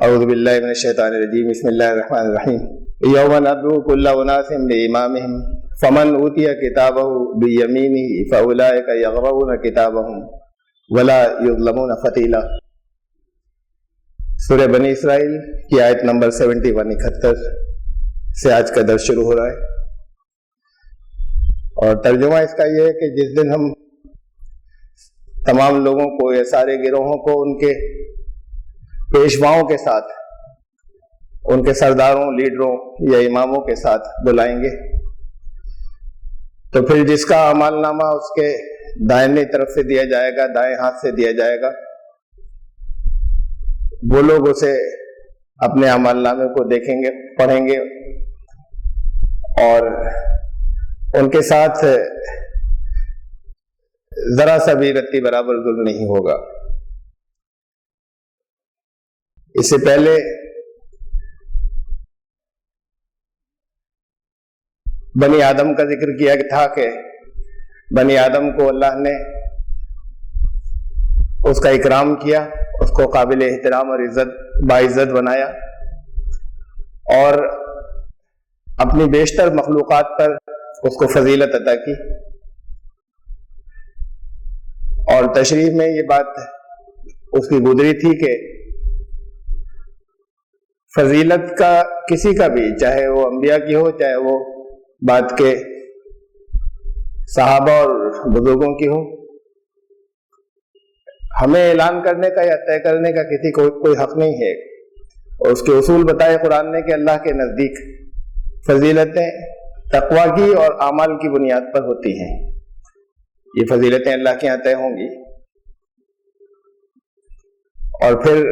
اعوذ باللہ من الشیطان الرجیم بسم اللہ الرحمن الرحیم یوم ندعو کل اناس بامامہم فمن اوتی کتابہ بیمینہ فاولئک یقرؤون کتابہم ولا یظلمون فتیلا۔ سورہ بنی اسرائیل کی آیت نمبر 71-71 سے آج کا درس شروع ہو رہا ہے، اور ترجمہ اس کا یہ ہے کہ جس دن ہم تمام لوگوں کو یا سارے گروہوں کو ان کے پیشواؤں کے ساتھ، ان کے سرداروں، لیڈروں یا اماموں کے ساتھ بلائیں گے، تو پھر جس کا اعمال نامہ اس کے دائیں طرف سے دیا جائے گا، دائیں ہاتھ سے دیا جائے گا، وہ لوگ اسے اپنے اعمال نامے کو دیکھیں گے، پڑھیں گے، اور ان کے ساتھ ذرا سا بھی رتی برابر ظلم نہیں ہوگا۔ اس سے پہلے بنی آدم کا ذکر کیا تھا کہ بنی آدم کو اللہ نے اس کا اکرام کیا، اس کو قابل احترام اور باعزت بنایا، اور اپنی بیشتر مخلوقات پر اس کو فضیلت عطا کی۔ اور تشریح میں یہ بات اس کی گزری تھی کہ فضیلت کا کسی کا بھی، چاہے وہ انبیاء کی ہو، چاہے وہ بعد کے صحابہ اور بزرگوں کی ہو، ہمیں اعلان کرنے کا یا طے کرنے کا کسی کو کوئی حق نہیں ہے۔ اور اس کے اصول بتائے قرآن نے کہ اللہ کے نزدیک فضیلتیں تقویٰ کی اور اعمال کی بنیاد پر ہوتی ہیں۔ یہ فضیلتیں اللہ کے یہاں طے ہوں گی، اور پھر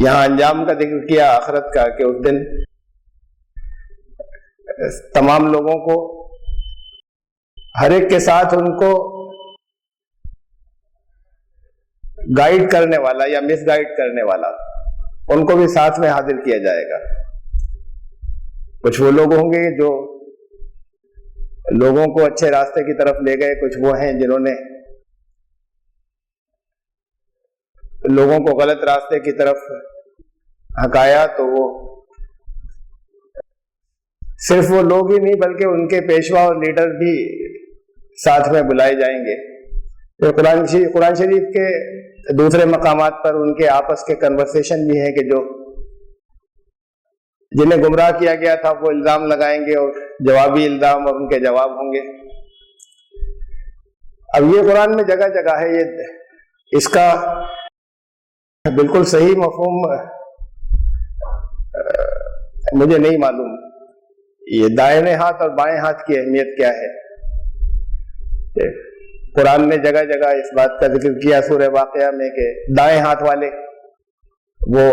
یہاں انجام کا ذکر کیا آخرت کا، کہ اس دن تمام لوگوں کو، ہر ایک کے ساتھ ان کو گائیڈ کرنے والا یا مس گائیڈ کرنے والا، ان کو بھی ساتھ میں حاضر کیا جائے گا۔ کچھ وہ لوگ ہوں گے جو لوگوں کو اچھے راستے کی طرف لے گئے، کچھ وہ ہیں جنہوں نے لوگوں کو غلط راستے کی طرف ہکایا، تو وہ صرف وہ لوگ ہی نہیں بلکہ ان کے پیشوا اور لیڈر بھی ساتھ میں بلائے جائیں گے۔ قرآن شریف کے دوسرے مقامات پر ان کے آپس کے کنورسیشن بھی ہیں کہ جو جنہیں گمراہ کیا گیا تھا وہ الزام لگائیں گے، اور جوابی الزام اور ان کے جواب ہوں گے۔ اب یہ قرآن میں جگہ جگہ ہے، یہ اس کا بالکل صحیح مفہوم مجھے نہیں معلوم، یہ دائیں ہاتھ اور بائیں ہاتھ کی اہمیت کیا ہے۔ قرآن نے جگہ جگہ اس بات کا ذکر کیا سورہ واقعہ میں کہ دائیں ہاتھ والے وہ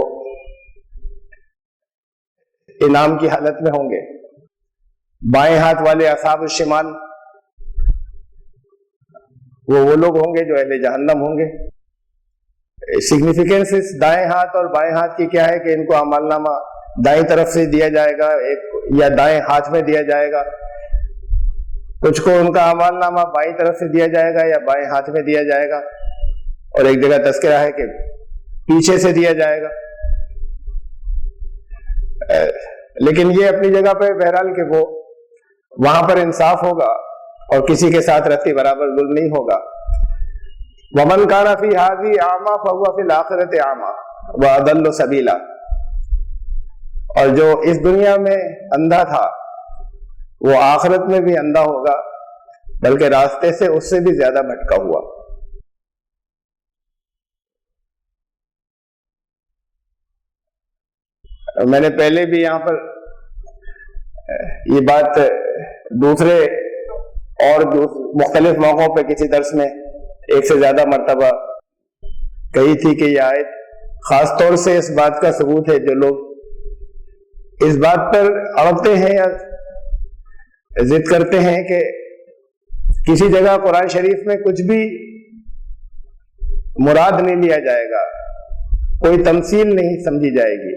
انعام کی حالت میں ہوں گے، بائیں ہاتھ والے اصحاب الشمال وہ لوگ ہوں گے جو اہل جہنم ہوں گے۔ سگنیفیکینس اس دائیں ہاتھ اور بائیں ہاتھ کی کیا ہے کہ ان کو اعمال نامہ دائیں طرف سے دیا جائے گا، یا دائیں ہاتھ میں دیا جائے گا، کچھ کو ان کا اعمال نامہ بائیں طرف سے دیا جائے گا یا بائیں ہاتھ میں دیا جائے گا، اور ایک جگہ تذکرہ ہے کہ پیچھے سے دیا جائے گا۔ لیکن یہ اپنی جگہ پہ بہرحال کہ وہ وہاں پر انصاف ہوگا اور کسی کے ساتھ رتی برابر ظلم نہیں ہوگا۔ وَمَنْ كَانَ فِي هَذِهِ أَعْمَىٰ فَهُوَ فِي الْآخِرَةِ أَعْمَىٰ وَأَضَلُّ سَبِيلًا، اور جو اس دنیا میں اندھا تھا وہ آخرت میں بھی اندھا ہوگا، بلکہ راستے سے اس سے بھی زیادہ بھٹکا ہوا۔ میں نے پہلے بھی یہاں پر یہ بات دوسرے اور مختلف موقعوں پہ کسی درس میں ایک سے زیادہ مرتبہ کہی تھی کہ یہ آیت خاص طور سے اس بات کا ثبوت ہے، جو لوگ اس بات پر اڑتے ہیں یا ضد کرتے ہیں کہ کسی جگہ قرآن شریف میں کچھ بھی مراد نہیں لیا جائے گا، کوئی تمثیل نہیں سمجھی جائے گی،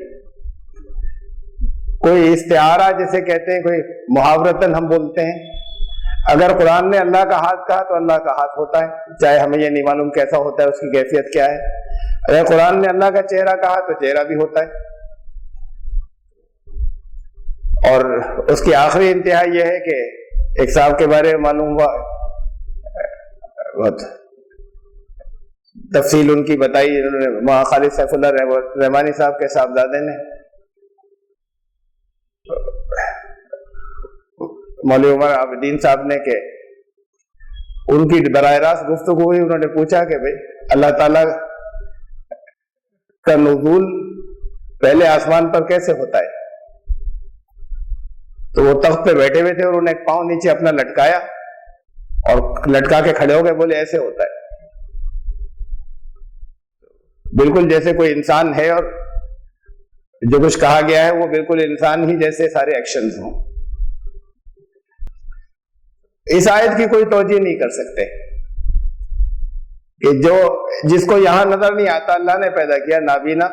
کوئی استعارہ جسے کہتے ہیں، کوئی محاورتاً ہم بولتے ہیں، اگر قرآن نے اللہ کا ہاتھ کہا تو اللہ کا ہاتھ ہوتا ہے، چاہے ہمیں یہ نہیں معلوم کیسا ہوتا ہے، اس کی کیفیت کیا ہے، اگر قرآن نے اللہ کا چہرہ کہا تو چہرہ بھی ہوتا ہے. اور اس کی آخری انتہا یہ ہے کہ ایک صاحب کے بارے میں معلوم ہوا، بہت تفصیل ان کی بتائی انہوں نے، وہاں خالد سیف اللہ رحمانی صاحب کے صاحبزادے نے مولوی عمر عابدین صاحب نے، کہ ان کی براہ راست گفتگو ہوئی. انہوں نے پوچھا کہ بھئی اللہ تعالیٰ کا نزول پہلے آسمان پر کیسے ہوتا ہے؟ تو وہ تخت پہ بیٹھے ہوئے تھے اور انہوں نے ایک پاؤں نیچے اپنا لٹکایا اور لٹکا کے کھڑے ہو گئے، بولے ایسے ہوتا ہے. بالکل جیسے کوئی انسان ہے اور جو کچھ کہا گیا ہے وہ بالکل انسان ہی جیسے سارے ایکشنز ہوں. اس آیت کی کوئی توجہ نہیں کر سکتے کہ جس کو یہاں نظر نہیں آتا اللہ نے پیدا کیا نابینا،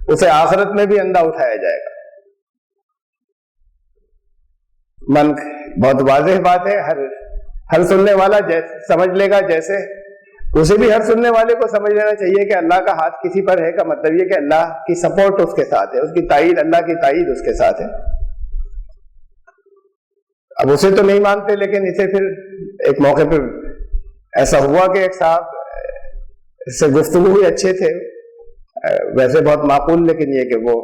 اسے آخرت میں بھی اندھا اٹھایا جائے گا. من بہت واضح بات ہے، ہر سننے والا سمجھ لے گا، جیسے اسے بھی ہر سننے والے کو سمجھ لینا چاہیے کہ اللہ کا ہاتھ کسی پر ہے کا مطلب یہ کہ اللہ کی سپورٹ اس کے ساتھ ہے، اس کی تائید، اللہ کی تائید اس کے ساتھ ہے. اب اسے تو نہیں مانتے، لیکن اسے پھر ایک موقع پہ ایسا ہوا کہ ایک صاحب سے گفتگو ہوئی، اچھے تھے ویسے بہت معقول، لیکن یہ کہ وہ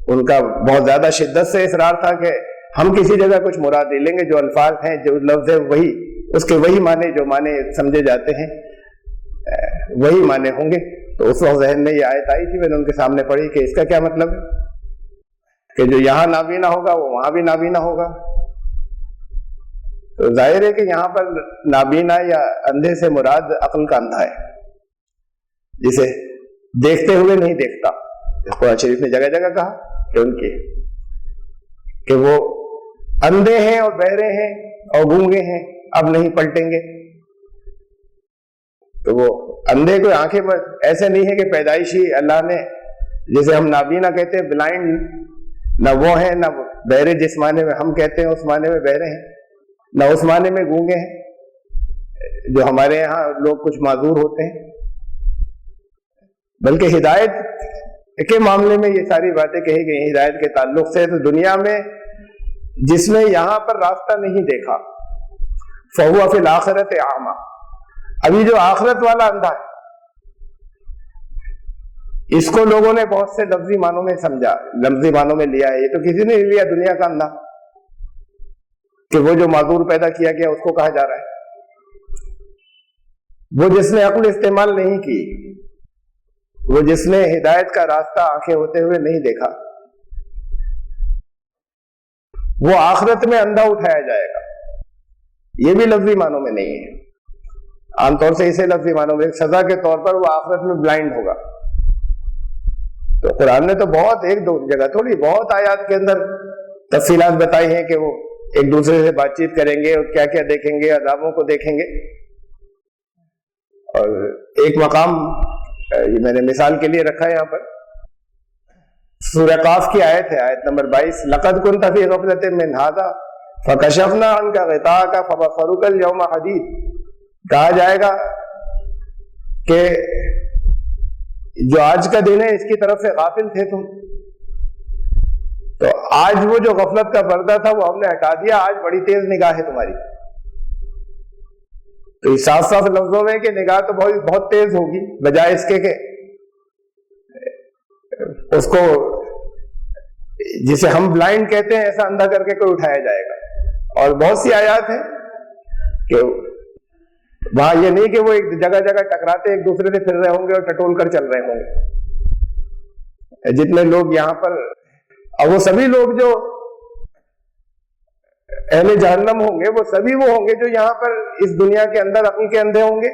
ان کا بہت زیادہ شدت سے اصرار تھا کہ ہم کسی جگہ کچھ مراد نہیں لیں گے، جو الفاظ ہیں، جو لفظ ہے، وہی اس کے وہی معنی، جو معنی سمجھے جاتے ہیں وہی معنی ہوں گے. تو اس وقت ذہن میں یہ آیت آئی تھی، میں نے ان کے سامنے پڑھی کہ اس کا کیا مطلب ہے کہ جو یہاں نابینا ہوگا وہ وہاں بھی نابینا ہوگا. تو ظاہر ہے کہ یہاں پر نابینا یا اندھے سے مراد عقل کا اندھا ہے، جسے دیکھتے ہوئے نہیں دیکھتا. قرآن شریف نے جگہ جگہ کہا کہ ان کی کہ وہ اندھے ہیں اور بہرے ہیں اور گونگے ہیں، اب نہیں پلٹیں گے. تو وہ اندھے کو آنکھیں پر ایسے نہیں ہے کہ پیدائشی اللہ نے، جسے ہم نابینا کہتے ہیں، بلائنڈ، نہ وہ ہیں، نہ بہرے جس معنی میں ہم کہتے ہیں اس معنی میں بہرے ہیں، نہ اس معنی میں گونگے ہیں جو ہمارے یہاں لوگ کچھ معذور ہوتے ہیں. بلکہ ہدایت کے معاملے میں یہ ساری باتیں کہی گئی ہیں ہدایت کے تعلق سے. تو دنیا میں جس نے یہاں پر راستہ نہیں دیکھا فہو فی الآخرۃ اعمی، ابھی جو آخرت والا اندھا ہے، اس کو لوگوں نے بہت سے لفظی معنوں میں سمجھا، لفظی معنوں میں لیا ہے. یہ تو کسی نے نہیں لیا دنیا کا اندھا کہ وہ جو معذور پیدا کیا گیا اس کو کہا جا رہا ہے. وہ جس نے عقل استعمال نہیں کی، وہ جس نے ہدایت کا راستہ آنکھیں ہوتے ہوئے نہیں دیکھا، وہ آخرت میں اندھا اٹھایا جائے گا. یہ بھی لفظی معنوں میں نہیں ہے، عام طور سے اسے لفظی معنوں میں سزا کے طور پر وہ آخرت میں بلائنڈ ہوگا. تو قرآن نے تو بہت ایک دو جگہ تھوڑی بہت آیات کے اندر تفصیلات بتائی ہیں کہ وہ ایک دوسرے سے بات چیت کریں گے اور کیا کیا دیکھیں گے، عذابوں کو دیکھیں گے. اور ایک مقام یہ میں نے مثال کے لیے رکھا ہے یہاں پر، سورہ قاف کی آیت ہے، آیت نمبر 22، لقد كنت في غفلة من هذا فكشفنا عنك غطاءك فبصرك اليوم حديد. کہا جائے گا کہ جو آج کا دن ہے اس کی طرف سے غافل تھے تم، تو آج وہ جو غفلت کا پردہ تھا وہ ہم نے ہٹا دیا، آج بڑی تیز نگاہ ہے تمہاری. تو اس صاف صاف لفظوں میں کہ نگاہ تو بہت تیز ہوگی، بجائے اس کے کہ اس کو جسے ہم بلائنڈ کہتے ہیں ایسا اندھا کر کے کوئی اٹھایا جائے گا. اور بہت سی آیات ہیں کہ وہاں یہ نہیں کہ وہ ایک جگہ جگہ ٹکراتے ایک دوسرے سے پھر رہے ہوں گے اور ٹٹول کر چل رہے ہوں گے. جتنے لوگ یہاں پر، اور وہ سبھی لوگ جو اہل جہنم ہوں گے وہ سبھی وہ ہوں گے جو یہاں پر اس دنیا کے اندر عقل کے اندھے ہوں گے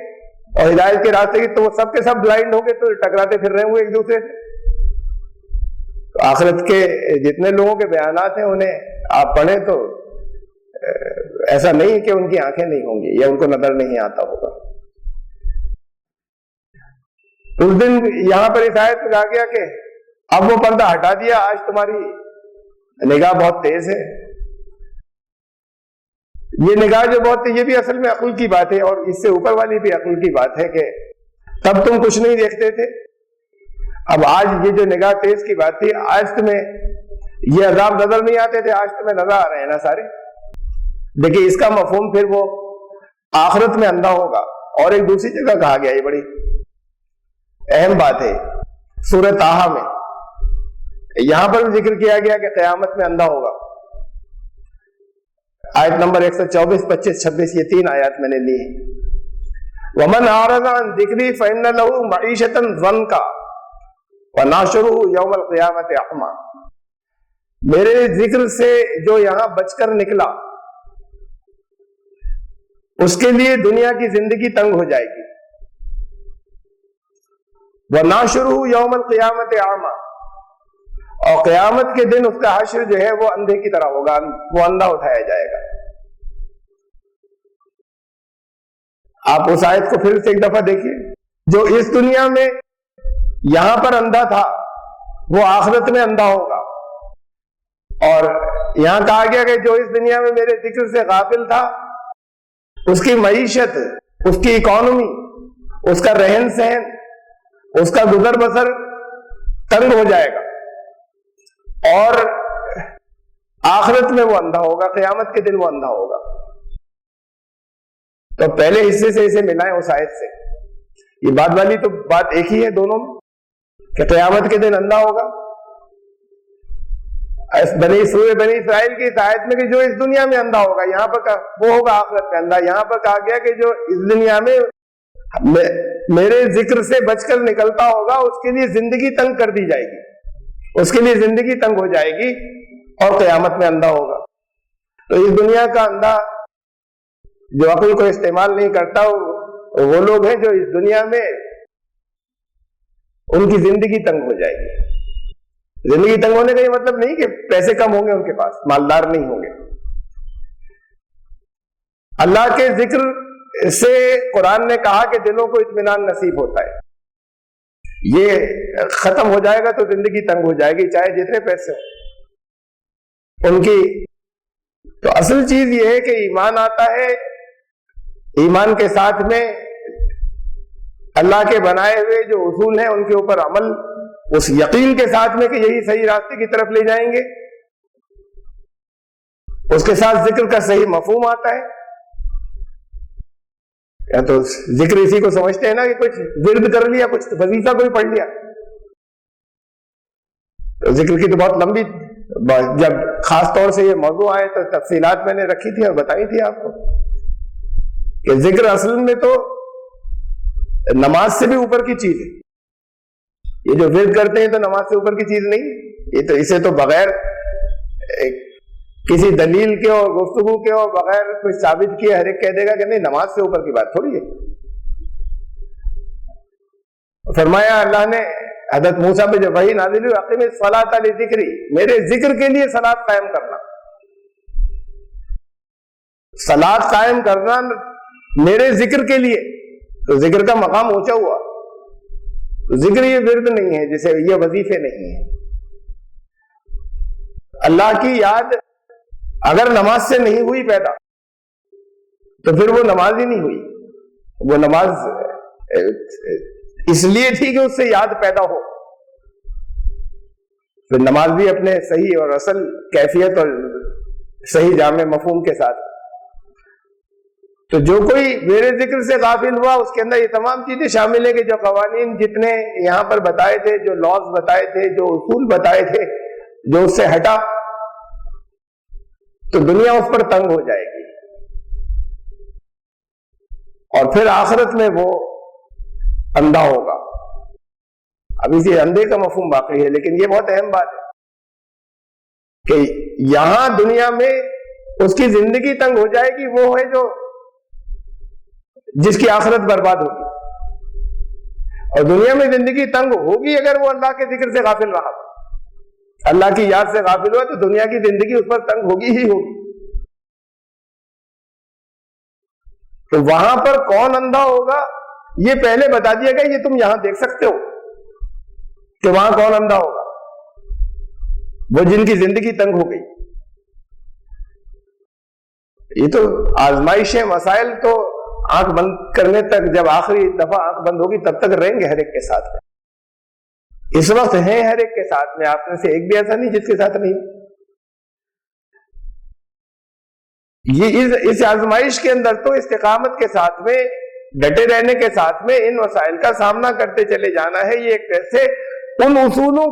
اور ہدایت کے راستے کی، تو وہ سب کے سب بلائنڈ ہوں گے، تو ٹکراتے پھر رہے ہوں گے ایک دوسرے سے. تو آخرت کے جتنے لوگوں کے بیانات ہیں انہیں آپ پڑھیں تو ایسا نہیں کہ ان کی آنکھیں نہیں ہوں گی یا ان کو نظر نہیں آتا ہوگا. اس دن یہاں پر اس آیت میں کہا گیا کہ اب وہ پردہ ہٹا دیا، آج تمہاری نگاہ بہت تیز ہے. یہ نگاہ جو بہت یہ بھی اصل میں عقل کی بات ہے، اور اس سے اوپر والی بھی عقل کی بات ہے کہ تب تم کچھ نہیں دیکھتے تھے، اب آج یہ جو نگاہ تیز کی بات تھی، آج تمہیں یہ عذاب نظر نہیں آتے تھے، آج تمہیں نظر آ رہے ہیں نا سارے۔ دیکھیے اس کا مفہوم پھر وہ آخرت میں اندھا ہوگا۔ اور ایک دوسری جگہ کہا گیا، یہ بڑی اہم بات ہے سورہ طٰہٰ میں، یہاں پر ذکر کیا گیا کہ قیامت میں اندھا ہوگا۔ آیت نمبر 124، 25، 26، یہ 3 آیات میں نے لی ہیں۔ وَمَنْ أَعْرَضَ عَنْ ذِكْرِي فَإِنَّ لَهُ مَعِيشَةً ضَنْكًا وَنَحْشُرُهُ يَوْمَ الْقِيَامَةِ أَعْمَىٰ، میرے ذکر سے جو یہاں بچ کر نکلا اس کے لیے دنیا کی زندگی تنگ ہو جائے گی۔ وَنَحْشُرُهُ يَوْمَ الْقِيَامَةِ أَعْمَىٰ، اور قیامت کے دن اس کا حشر جو ہے وہ اندھے کی طرح ہوگا، وہ اندھا اٹھایا جائے گا۔ آپ اس آیت کو پھر سے ایک دفعہ دیکھیے، جو اس دنیا میں یہاں پر اندھا تھا وہ آخرت میں اندھا ہوگا۔ اور یہاں کہا گیا کہ جو اس دنیا میں میرے ذکر سے غافل تھا اس کی معیشت، اس کی اکانومی، اس کا رہن سہن، اس کا گزر بسر تنگ ہو جائے گا، اور آخرت میں وہ اندھا ہوگا، قیامت کے دن وہ اندھا ہوگا۔ تو پہلے حصے سے اسے ملائیں اس آیت سے، یہ بعد والی تو بات ایک ہی ہے دونوں میں، کہ قیامت کے دن اندھا ہوگا۔ بنی اسرائیل کی اس آیت میں کہ جو اس دنیا میں اندھا ہوگا، یہاں پر وہ ہوگا آخرت میں اندھا۔ یہاں پر کہا گیا کہ جو اس دنیا میں میرے ذکر سے بچ کر نکلتا ہوگا اس کے لیے زندگی تنگ کر دی جائے گی، اس کے لیے زندگی تنگ ہو جائے گی، اور قیامت میں اندھا ہوگا۔ تو اس دنیا کا اندھا جو عقل کو استعمال نہیں کرتا، وہ لوگ ہیں جو اس دنیا میں ان کی زندگی تنگ ہو جائے گی۔ زندگی تنگ ہونے کا یہ مطلب نہیں کہ پیسے کم ہوں گے ان کے پاس، مالدار نہیں ہوں گے۔ اللہ کے ذکر سے قرآن نے کہا کہ دلوں کو اطمینان نصیب ہوتا ہے، یہ ختم ہو جائے گا تو زندگی تنگ ہو جائے گی، چاہے جتنے پیسے ہوں ان کی۔ تو اصل چیز یہ ہے کہ ایمان آتا ہے، ایمان کے ساتھ میں اللہ کے بنائے ہوئے جو اصول ہیں ان کے اوپر عمل، اس یقین کے ساتھ میں کہ یہی صحیح راستے کی طرف لے جائیں گے، اس کے ساتھ ذکر کا صحیح مفہوم آتا ہے۔ یا تو ذکر اسی کو سمجھتے ہیں نا کہ کچھ ورد کر لیا، کچھ وظیفہ کوئی پڑھ لیا، تو ذکر کی تو بہت لمبی، جب خاص طور سے یہ موضوع آئے تو تفصیلات میں نے رکھی تھی اور بتائی تھی آپ کو کہ ذکر اصل میں تو نماز سے بھی اوپر کی چیز ہے۔ یہ جو ورد کرتے ہیں تو نماز سے اوپر کی چیز نہیں، یہ تو اسے تو بغیر کسی دلیل کے اور گفتگو کے اور بغیر کچھ ثابت کیے ہر ایک کہہ دے گا کہ نہیں نماز سے اوپر کی بات تھوڑی ہے۔ فرمایا اللہ نے حضرت موسیٰ پہ جب وحی نازل ہوئی، اقیم الصلاۃ لذکری، میرے ذکر کے لیے صلاۃ قائم کرنا، صلاۃ قائم کرنا میرے ذکر کے لیے، تو ذکر کا مقام اونچا ہوا۔ ذکر یہ ورد نہیں ہے، جسے یہ وظیفے نہیں ہیں۔ اللہ کی یاد اگر نماز سے نہیں ہوئی پیدا تو پھر وہ نماز ہی نہیں ہوئی، وہ نماز اس لیے تھی کہ اس سے یاد پیدا ہو۔ پھر نماز بھی اپنے صحیح اور اصل کیفیت اور صحیح جامع مفہوم کے ساتھ۔ تو جو کوئی میرے ذکر سے غافل ہوا اس کے اندر یہ تمام چیزیں شامل ہیں کہ جو قوانین جتنے یہاں پر بتائے تھے، جو لاز بتائے تھے، جو اصول بتائے تھے، جو اس سے ہٹا تو دنیا اس پر تنگ ہو جائے گی، اور پھر آخرت میں وہ اندھا ہوگا۔ اب اسی اندھے کا مفہوم باقی ہے، لیکن یہ بہت اہم بات ہے کہ یہاں دنیا میں اس کی زندگی تنگ ہو جائے گی، وہ ہے جو جس کی آخرت برباد ہوگی، اور دنیا میں زندگی تنگ ہوگی اگر وہ اللہ کے ذکر سے غافل رہا، اللہ کی یاد سے غافل ہوا تو دنیا کی زندگی اس پر تنگ ہوگی ہی ہوگی۔ تو وہاں پر کون اندھا ہوگا یہ پہلے بتا دیا گیا، یہ تم یہاں دیکھ سکتے ہو کہ وہاں کون اندھا ہوگا، وہ جن کی زندگی تنگ ہو گئی۔ یہ تو آزمائشیں، مسائل تو آنکھ بند کرنے تک، جب آخری دفعہ آنکھ بند ہوگی تب تک رہیں گے ہر ایک کے ساتھ میں. اس وقت ہیں ہر ایک کے ساتھ میں، آپ میں سے ایک بھی ایسا نہیں جس کے ساتھ نہیں. یہ اس آزمائش کے اندر تو استقامت کے ساتھ میں، ڈٹے رہنے کے ساتھ میں ان مسائل کا سامنا کرتے چلے جانا ہے. یہ ایک طرح سے ان اصولوں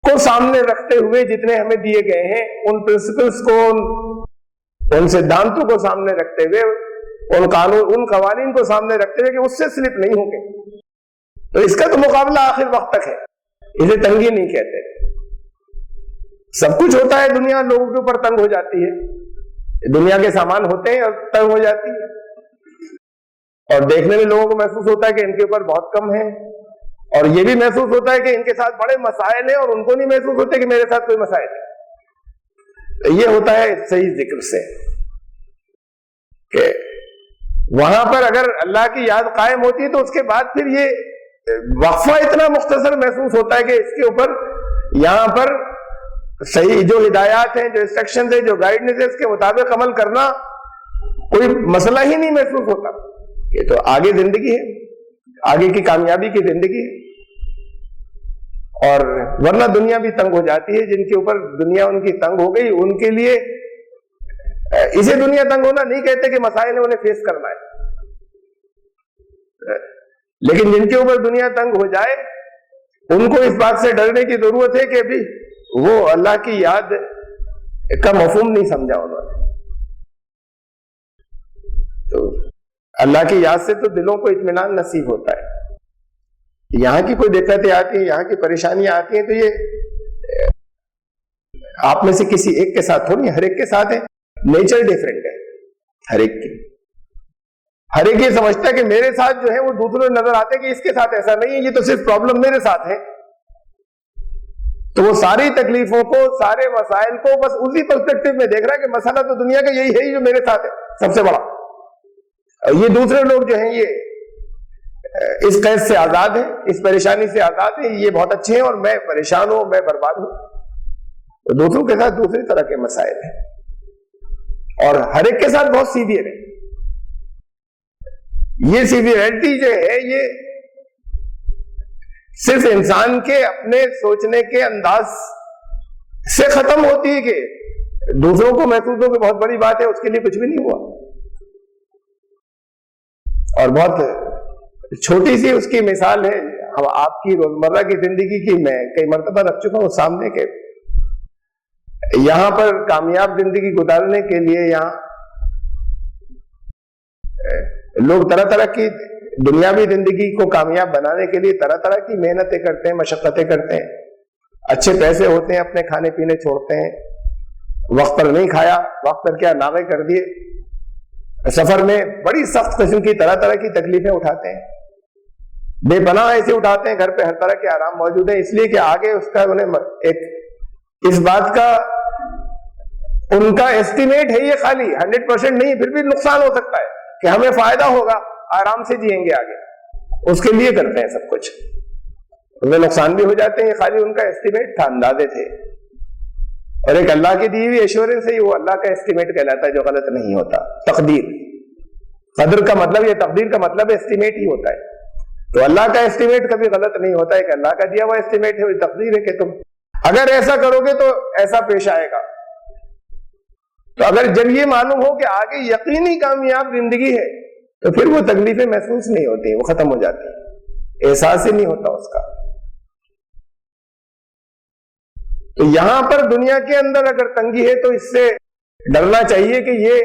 کو سامنے رکھتے ہوئے جتنے ہمیں دیے گئے ہیں، ان پرنسپلز کو، ان سدھانتوں کو سامنے رکھتے ہوئے، ان قوانین کو سامنے رکھتے ہوئے کہ اس سے سلپ نہیں ہوں گے. تو اس کا تو مقابلہ آخر وقت تک ہے. اسے تنگی نہیں کہتے. سب کچھ ہوتا ہے، دنیا لوگوں کے اوپر تنگ ہو جاتی ہے، دنیا کے سامان ہوتے ہیں اور تنگ ہو جاتی ہے، اور دیکھنے میں لوگوں کو محسوس ہوتا ہے کہ ان کے اوپر بہت کم ہے، اور یہ بھی محسوس ہوتا ہے کہ ان کے ساتھ بڑے مسائل ہیں، اور ان کو نہیں محسوس ہوتے کہ میرے ساتھ کوئی مسائل ہے. یہ ہوتا ہے صحیح ذکر سے کہ وہاں پر اگر اللہ کی یاد قائم ہوتی ہے تو اس کے بعد پھر یہ وقفہ اتنا مختصر محسوس ہوتا ہے کہ اس کے اوپر یہاں پر صحیح جو ہدایات ہیں، جو انسٹرکشن ہیں، جو گائیڈنس ہے، اس کے مطابق عمل کرنا کوئی مسئلہ ہی نہیں محسوس ہوتا. یہ تو آگے زندگی ہے، آگے کی کامیابی کی زندگی ہے. اور ورنہ دنیا بھی تنگ ہو جاتی ہے. جن کے اوپر دنیا ان کی تنگ ہو گئی، ان کے لیے اسے دنیا تنگ ہونا نہیں کہتے کہ مسائل ہے انہیں فیس کرنا ہے، لیکن جن کے اوپر دنیا تنگ ہو جائے ان کو اس بات سے ڈرنے کی ضرورت ہے کہ ابھی وہ اللہ کی یاد کا مفہوم نہیں سمجھا انہوں نے. تو اللہ کی یاد سے تو دلوں کو اطمینان نصیب ہوتا ہے. یہاں کی کوئی دقتیں آتی ہیں، یہاں کی پریشانیاں آتی ہیں، تو یہ آپ میں سے کسی ایک کے ساتھ تھوڑی، ہر ایک کے ساتھ ہے. نیچر ڈیفرنٹ ہے ہر ایک کی. ہر ایک یہ سمجھتا ہے کہ میرے ساتھ جو ہے وہ دوسرے نظر آتے ہیں کہ اس کے ساتھ ایسا نہیں ہے، یہ تو صرف پرابلم میرے ساتھ ہے. تو وہ ساری تکلیفوں کو، سارے مسائل کو بس اسی پرسپیکٹو میں دیکھ رہا ہے کہ مسئلہ تو دنیا کا یہی ہے ہی جو میرے ساتھ ہے سب سے بڑا. یہ دوسرے لوگ جو ہیں یہ اس قید سے آزاد ہیں، اس پریشانی سے آزاد ہیں، یہ بہت اچھے ہیں اور میں پریشان ہوں، میں برباد ہوں. تو دوسروں کے ساتھ دوسری طرح کے مسائل ہیں، اور ہر ایک کے ساتھ بہت سیویئر ہے. یہ سیویئرٹی جو ہے یہ صرف انسان کے اپنے سوچنے کے انداز سے ختم ہوتی ہے کہ دوسروں کو محسوس ہو کہ بہت بڑی بات ہے، اس کے لیے کچھ بھی نہیں ہوا. اور بہت چھوٹی سی اس کی مثال ہے آپ کی روزمرہ کی زندگی کی، میں کئی مرتبہ رکھ چکا ہوں سامنے کے. یہاں پر کامیاب زندگی گزارنے کے لیے یہاں لوگ طرح طرح کی دنیاوی زندگی کو کامیاب بنانے کے لیے طرح طرح کی محنتیں کرتے ہیں، مشقتیں کرتے ہیں. اچھے پیسے ہوتے ہیں، اپنے کھانے پینے چھوڑتے ہیں، وقت پر نہیں کھایا، وقت پر کیا ناغے کر دیے، سفر میں بڑی سخت قسم کی طرح طرح کی تکلیفیں اٹھاتے ہیں، بے پناہ ایسے اٹھاتے ہیں. گھر پہ ہر طرح کے آرام موجود ہیں، اس لیے کہ آگے اس کا انہیں ایک اس بات کا ان کا ایسٹیمیٹ ہے، یہ خالی 100% نہیں، پھر بھی نقصان ہو سکتا ہے کہ ہمیں فائدہ ہوگا، آرام سے جئیں گے آگے، اس کے لیے کرتے ہیں سب کچھ. انہیں نقصان بھی ہو جاتے ہیں، خالی ان کا ایسٹیمیٹ تھا، اندازے تھے. اور ایک اللہ کی دی ہوئی ایشورنس ہے، وہ اللہ کا ایسٹیمیٹ کہلاتا ہے جو غلط نہیں ہوتا. تقدیر، قدر کا مطلب یہ، تقدیر کا مطلب ایسٹیمیٹ ہی ہوتا ہے. تو اللہ کا ایسٹیمیٹ کبھی غلط نہیں ہوتا. ایک اللہ کا دیا ہوا ایسٹیمیٹ ہے، وہ تقدیر ہے کہ تم اگر ایسا کرو گے تو ایسا پیش آئے گا. تو اگر جب یہ معلوم ہو کہ آگے یقینی کامیاب زندگی ہے تو پھر وہ تکلیفیں محسوس نہیں ہوتی، وہ ختم ہو جاتی ہیں، احساس ہی نہیں ہوتا اس کا. تو یہاں پر دنیا کے اندر اگر تنگی ہے تو اس سے ڈرنا چاہیے کہ یہ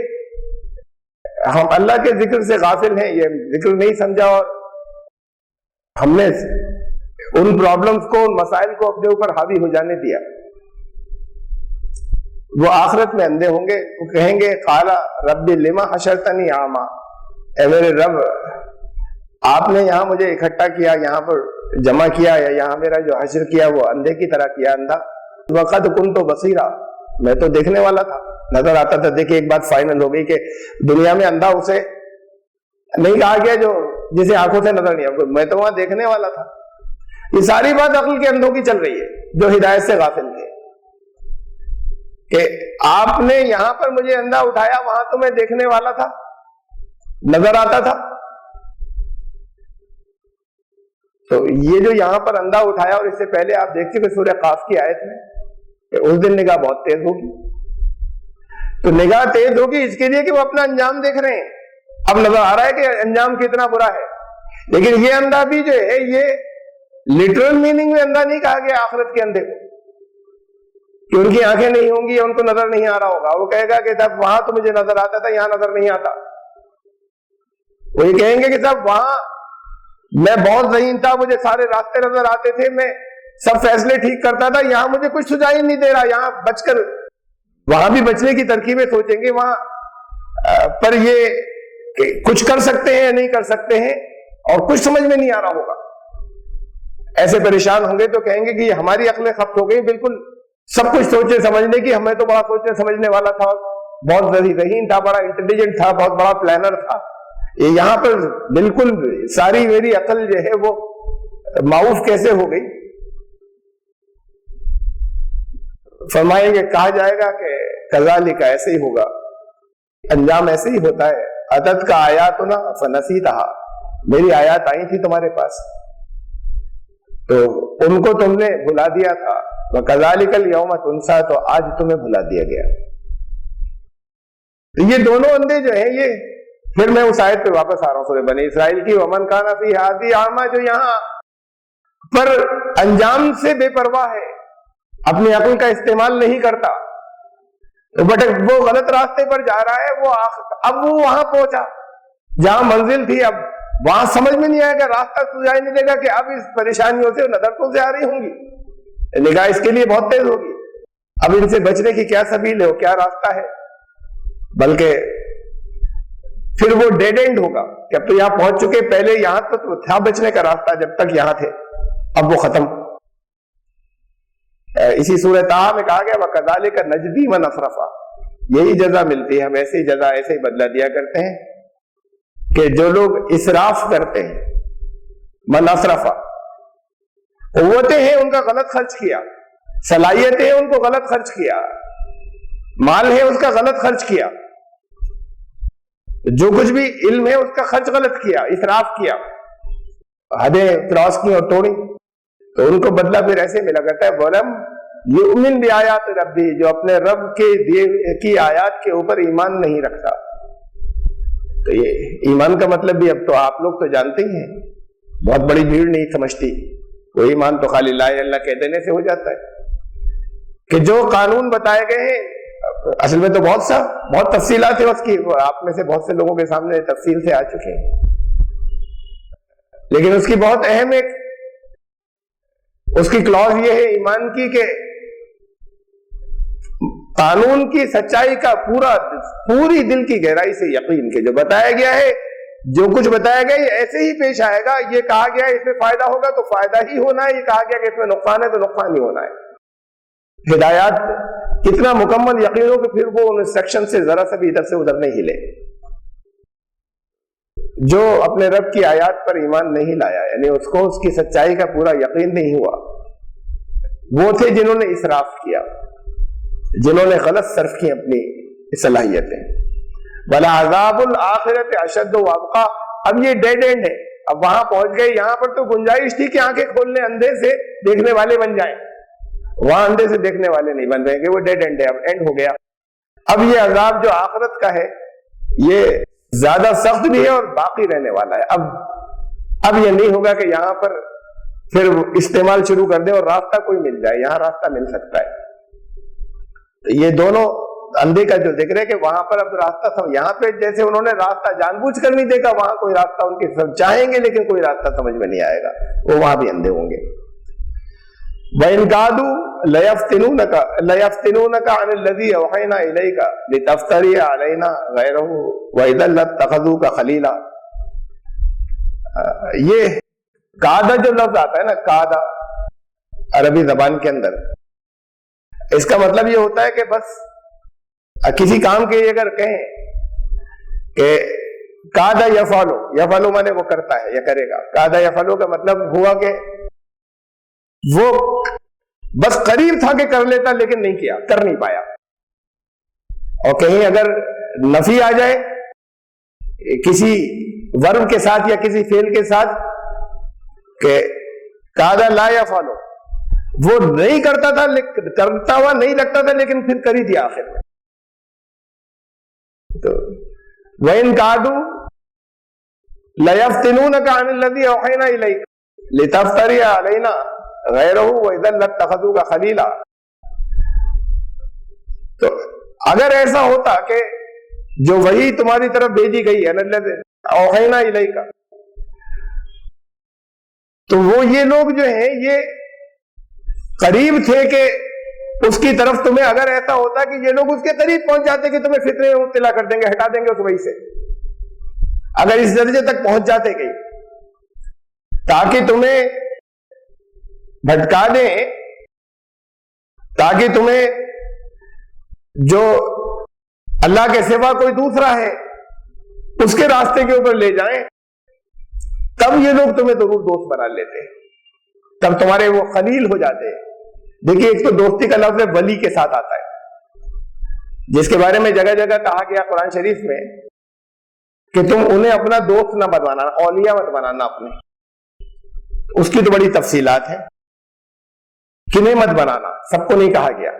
ہم اللہ کے ذکر سے غافل ہیں، یہ ذکر نہیں سمجھا، اور ہم نے ان پرابلمز کو، ان مسائل کو اپنے اوپر حاوی ہو جانے دیا. وہ آخرت میں اندھے ہوں گے، وہ کہیں گے قال رب لما حشرتنی اعما، اے میرے رب آپ نے یہاں مجھے اکٹھا کیا، یہاں پر جمع کیا، یا یہاں میرا جو حشر کیا وہ اندھے کی طرح کیا، اندھا. وقت کنت بصیرا، میں تو دیکھنے والا تھا، نظر آتا تھا. دیکھیں ایک بات فائنل ہو گئی کہ دنیا میں اندھا اسے نہیں کہا گیا جو جسے آنکھوں سے نظر نہیں آتا، میں تو وہاں دیکھنے والا تھا. یہ ساری بات عقل کے اندھوں کی چل رہی ہے جو ہدایت سے غافل تھے کہ آپ نے یہاں پر مجھے اندھا اٹھایا، وہاں تو میں دیکھنے والا تھا، نظر آتا تھا. تو یہ جو یہاں پر اندھا اٹھایا، اور اس سے پہلے آپ دیکھ چکے سورہ قاف کی آیت میں کہ اس دن نگاہ بہت تیز ہوگی. تو نگاہ تیز ہوگی اس کے لیے کہ وہ اپنا انجام دیکھ رہے ہیں. اب نظر آ رہا ہے کہ انجام کتنا برا ہے. لیکن یہ اندھا بھی جو ہے، یہ لٹرل میننگ میں اندھا نہیں کہا گیا آخرت کے اندھے کو، کہ ان کی آنکھیں نہیں ہوں گی، ان کو نظر نہیں آ رہا ہوگا. وہ کہے گا کہ صاحب وہاں تو مجھے نظر آتا تھا، یہاں نظر نہیں آتا. وہ یہ کہیں گے کہ صاحب وہاں میں بہت ذہین تھا، مجھے سارے راستے نظر آتے تھے، میں سب فیصلے ٹھیک کرتا تھا، یہاں مجھے کچھ سجائی نہیں دے رہا. یہاں بچ کر وہاں بھی بچنے کی ترکیبیں سوچیں گے، وہاں پر یہ کہ کچھ کر سکتے ہیں یا نہیں کر سکتے ہیں، اور کچھ سمجھ میں نہیں آ رہا ہوگا. ایسے پریشان ہوں گے تو کہیں گے کہ یہ ہماری عقلیں خفت ہو گئی، بالکل سب کچھ سوچنے سمجھنے کی. ہمیں تو بڑا سوچنے سمجھنے والا تھا، بہت ذہین تھا، بڑا انٹیلیجنٹ تھا، بہت بڑا پلانر تھا. یہاں پر بالکل ساری میری عقل جو ہے وہ معاف کیسے ہو گئی. فرمائیں گے، کہا جائے گا کہ کذالک، ایسے ہی ہوگا، انجام ایسے ہی ہوتا ہے. اتت کا آیاتنا فنسیتھا، میری آیات آئی تھی تمہارے پاس تو ان کو تم نے بھلا دیا تھا. وَكَذَلِكَ الْيَوْمَ تُنسَىٰ، تو آج تمہیں بھلا دیا گیا. تو یہ دونوں اندھے جو ہیں، یہ پھر میں اس آیت پہ واپس آ رہا ہوں سورہ بنی اسرائیل کی. وَمَنْ كَانَ فِي هَٰذِهِ أَعْمَىٰ، جو یہاں پر انجام سے بے پرواہ ہے، اپنی عقل کا استعمال نہیں کرتا، بٹ وہ غلط راستے پر جا رہا ہے. اب وہ وہاں پہنچا جہاں منزل تھی، اب وہاں سمجھ میں نہیں آئے گا، راستہ سجائی نہیں دے گا کہ اب اس پریشانیوں سے نظر تو سے آ رہی ہوں گی، نگاہ اس کے لیے بہت تیز ہوگی، اب ان سے بچنے کی کیا سبیل ہے، کیا راستہ ہے. بلکہ پھر وہ ڈیڈ اینڈ ہوگا کہ اب تو یہاں پہنچ چکے، پہلے یہاں تو تھا بچنے کا راستہ جب تک یہاں تھے، اب وہ ختم. اسی سورہ طٰہٰ میں کہا گیا وَكَذَلِكَ نَجْزِي مَنْ أَسْرَفَ، یہی جزا ملتی ہے، ہم ایسی جزا ایسے ہی بدلہ دیا کرتے ہیں کہ جو لوگ اسراف کرتے ہیں. من اسرف، قوتیں ہیں ان کا غلط خرچ کیا، صلاحیتیں ہیں ان کو غلط خرچ کیا، مال ہے اس کا غلط خرچ کیا، جو کچھ بھی علم ہے اس کا خرچ غلط کیا، اسراف کیا، حدیں کراس کی اور توڑی، تو ان کو بدلہ پھر ایسے ملا کرتا ہے. وَلَمْ يُؤْمِنْ بِآيَاتِ رَبِّهِ، جو اپنے رب کی آیات کے اوپر ایمان نہیں رکھتا. تو یہ ایمان کا مطلب بھی اب تو آپ لوگ تو جانتے ہی ہیں، بہت بڑی بھیڑ نہیں سمجھتی. وہ ایمان تو خالی لا الہ الا اللہ کہہ دینے سے ہو جاتا ہے، کہ جو قانون بتائے گئے ہیں اصل میں تو بہت تفصیلات ہیں اس کی، آپ میں سے بہت سے لوگوں کے سامنے تفصیل سے آ چکے ہیں، لیکن اس کی بہت اہم ایک اس کی کلوز یہ ہے ایمان کی کہ قانون کی سچائی کا پوری دل کی گہرائی سے یقین، کہ جو بتایا گیا ہے، جو کچھ بتایا گیا یہ ایسے ہی پیش آئے گا. یہ کہا گیا ہے اس میں فائدہ ہوگا تو فائدہ ہی ہونا ہے، یہ کہا گیا کہ اس میں نقصان ہے تو نقصان ہی ہونا ہے. ہدایات کتنا مکمل یقین ہو کہ پھر وہ انسٹرکشن سے ذرا سا بھی ادھر سے ادھر نہیں ہلے. جو اپنے رب کی آیات پر ایمان نہیں لایا، یعنی اس کو اس کی سچائی کا پورا یقین نہیں ہوا، وہ تھے جنہوں نے اسراف کیا، جنہوں نے غلط صرف کی اپنی صلاحیتیں. وَلَعَذَابُ الْآخِرَةِ أَشَدُّ وَأَبْقَىٰ، اب یہ ڈیڈ اینڈ ہے، اب وہاں پہنچ گئے. یہاں پر تو گنجائش تھی کہ آنکھیں کھولنے اندھے سے دیکھنے والے بن جائیں، وہاں اندھے سے دیکھنے والے نہیں بن رہے کہ وہ ڈیڈ اینڈ ہے، اب اینڈ ہو گیا. اب یہ عذاب جو آخرت کا ہے یہ زیادہ سخت بھی ہے اور باقی رہنے والا ہے. اب یہ نہیں ہوگا کہ یہاں پر پھر استعمال شروع کر دیں اور راستہ کوئی مل جائے، یہاں راستہ مل سکتا ہے. یہ دونوں اندھے کا جو ذکر ہے کہ وہاں پر اب راستہ یہاں پہ جیسے انہوں نے راستہ جان بوجھ کر نہیں دیکھا، وہاں کوئی راستہ ان کے سب چاہیں گے لیکن کوئی راستہ سمجھ میں نہیں آئے گا، وہ وہاں بھی اندھے ہوں گے. وَإِنْ كَادُوا لَيَفْتِنُونَكَ عَنِ الَّذِي أَوْحَيْنَا إِلَيْكَ لِتَفْتَرِيَ عَلَيْنَا غَيْرَهُ وَإِذًا لَاتَّخَذُوكَ خَلِيلًا. یہ قادہ جو لفظ آتا ہے نا، قادہ عربی زبان کے اندر، اس کا مطلب یہ ہوتا ہے کہ بس کسی کام کے اگر کہیں کہ قادہ یفعلو، یفعلو مانے وہ کرتا ہے یا کرے گا، قادہ یفعلو کا مطلب ہوا کہ وہ بس قریب تھا کہ کر لیتا لیکن نہیں کیا، کر نہیں پایا. اور کہیں اگر نفی آ جائے کسی ورب کے ساتھ یا کسی فعل کے ساتھ کہ کادا لا یفعلو، وہ نہیں کرتا تھا، کرتا ہوا نہیں لگتا تھا لیکن پھر کر ہی دیا آخر میں. تو وَإِن كَادُوا لَيَفْتِنُونَكَ عَنِ الَّذِي أَوْحَيْنَا إِلَيْكَ لِتَفْتَرِيَ عَلَيْنَا غَيْرَهُ وَإِذًا لَاتَّخَذُوكَ خَلِيلًا. تو اگر ایسا ہوتا کہ جو وحی تمہاری طرف بھیجی گئی ہے الَّذِي أَوْحَيْنَا إِلَيْكَ، تو وہ یہ لوگ جو ہیں یہ قریب تھے کہ اس کی طرف تمہیں، اگر ایسا ہوتا کہ یہ لوگ اس کے قریب پہنچ جاتے کہ تمہیں فتنے میں مبتلا کر دیں گے، ہٹا دیں گے اس وحی سے، اگر اس درجے تک پہنچ جاتے کہ تاکہ تمہیں بھٹکا دیں، تاکہ تمہیں جو اللہ کے سوا کوئی دوسرا ہے اس کے راستے کے اوپر لے جائیں، تب یہ لوگ تمہیں ضرور دوست بنا لیتے، تب تمہارے وہ خلیل ہو جاتے. دیکھیے ایک تو دوستی کا لفظ ولی کے ساتھ آتا ہے، جس کے بارے میں جگہ جگہ کہا گیا قرآن شریف میں کہ تم انہیں اپنا دوست نہ بنانا، اولیاء مت بنانا اپنے. اس کی تو بڑی تفصیلات ہیں، کنہیں مت بنانا، سب کو نہیں کہا گیا.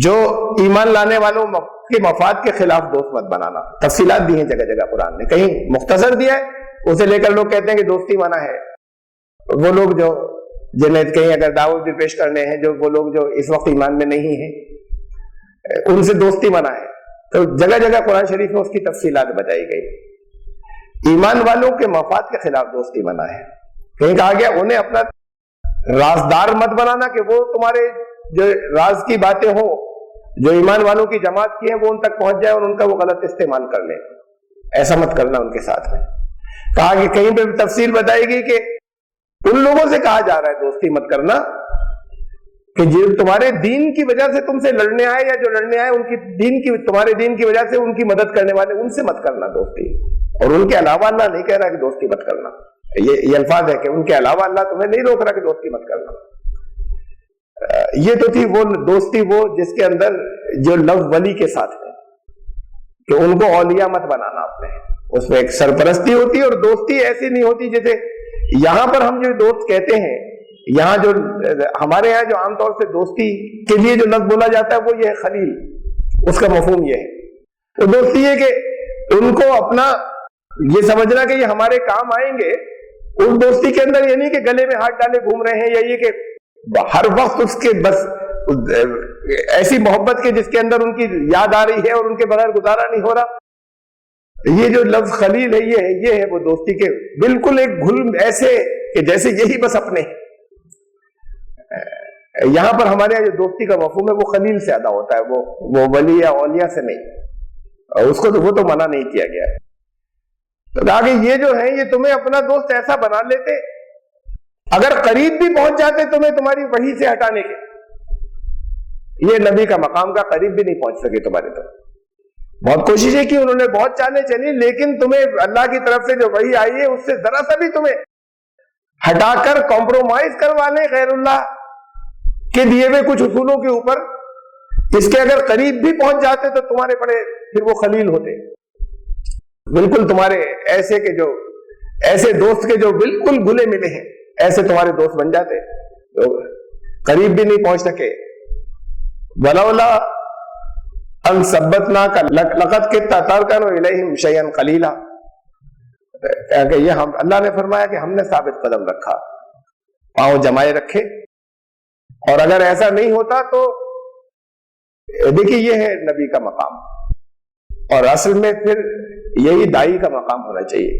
جو ایمان لانے والوں کے مفاد کے خلاف دوست مت بنانا، تفصیلات دی ہیں جگہ جگہ قرآن نے، کہیں مختصر دیا ہے اسے لے کر لوگ کہتے ہیں کہ دوستی منع ہے. وہ لوگ جو جنہیں کہیں اگر دعوت بھی پیش کرنے ہیں، جو وہ لوگ جو اس وقت ایمان میں نہیں ہیں، ان سے دوستی منع ہے. تو جگہ جگہ قرآن شریف میں اس کی تفصیلات بتائی گئی. ایمان والوں کے مفاد کے خلاف دوستی منع ہے. کہیں کہا گیا انہیں اپنا رازدار مت بنانا کہ وہ تمہارے جو راز کی باتیں ہوں جو ایمان والوں کی جماعت کی ہیں وہ ان تک پہنچ جائے اور ان کا وہ غلط استعمال کر لیں، ایسا مت کرنا ان کے ساتھ میں. کہا کہ کہیں پہ تفصیل بتائے گی کہ ان لوگوں سے کہا جا رہا ہے دوستی مت کرنا کہ جو تمہارے دین کی وجہ سے تم سے لڑنے آئے یا جو لڑنے آئے ان کی دین کی، تمہارے دین کی وجہ سے ان کی مدد کرنے والے، ان سے مت کرنا دوستی. اور ان کے علاوہ اللہ نہیں کہہ رہا کہ دوستی مت کرنا، یہ الفاظ ہے کہ ان کے علاوہ اللہ تمہیں نہیں روک رہا کہ دوستی مت کرنا. یہ تو تھی وہ دوستی، وہ جس کے اندر جو لفظ ولی کے ساتھ ہے کہ ان کو اولیاء مت بنانا اپنے. اس میں ایک سرپرستی ہوتی ہے اور دوستی ایسی نہیں ہوتی جیسے یہاں پر ہم جو دوست کہتے ہیں، یہاں جو ہمارے یہاں جو عام طور سے دوستی کے لیے جو لفظ بولا جاتا ہے وہ یہ ہے خلیل. اس کا مفہوم یہ ہے، وہ دوستی ہے کہ ان کو اپنا یہ سمجھنا کہ یہ ہمارے کام آئیں گے. اس دوستی کے اندر یہ نہیں کہ گلے میں ہاتھ ڈالے گھوم رہے ہیں، یا یہ کہ ہر وقت اس کے بس ایسی محبت کے جس کے اندر ان کی یاد آ رہی ہے اور ان کے بغیر گزارا نہیں ہو رہا. یہ جو لفظ خلیل ہے یہ ہے وہ دوستی کے بالکل ایک گھل ایسے کہ جیسے یہی بس اپنے. یہاں پر ہمارے یہاں جو دوستی کا مفہوم ہے وہ خلیل سے ادا ہوتا ہے، وہ ولی یا اولیاء سے نہیں. اور اس کو تو وہ تو منع نہیں کیا گیا ہے. تو آگے یہ جو ہے یہ تمہیں اپنا دوست ایسا بنا لیتے، اگر قریب بھی پہنچ جاتے تمہیں تمہاری وحی سے ہٹانے کے. یہ نبی کا مقام کا قریب بھی نہیں پہنچ سکے تمہارے تو. بہت کوششیں کی انہوں نے، بہت چالیں چلی، لیکن تمہیں اللہ کی طرف سے جو وحی آئی ہے اس سے ذرا سا بھی تمہیں ہٹا کر کمپرومائز کروا لیں غیر اللہ کے دیے ہوئے کچھ اصولوں کے اوپر، اس کے اگر قریب بھی پہنچ جاتے تو تمہارے بڑے پھر وہ خلیل ہوتے. بالکل تمہارے ایسے کہ جو ایسے دوست کے جو بالکل گلے ملے ہیں ایسے تمہارے دوست بن جاتے، قریب بھی نہیں پہنچ سکے. ولولا ان ثبتناک لقد کدت ترکن الیہم شیئا قلیلا. کہ یہ اللہ نے فرمایا کہ ہم نے ثابت قدم رکھا، پاؤں جمائے رکھے. اور اگر ایسا نہیں ہوتا تو دیکھیے یہ ہے نبی کا مقام، اور اصل میں پھر یہی دائی کا مقام ہونا چاہیے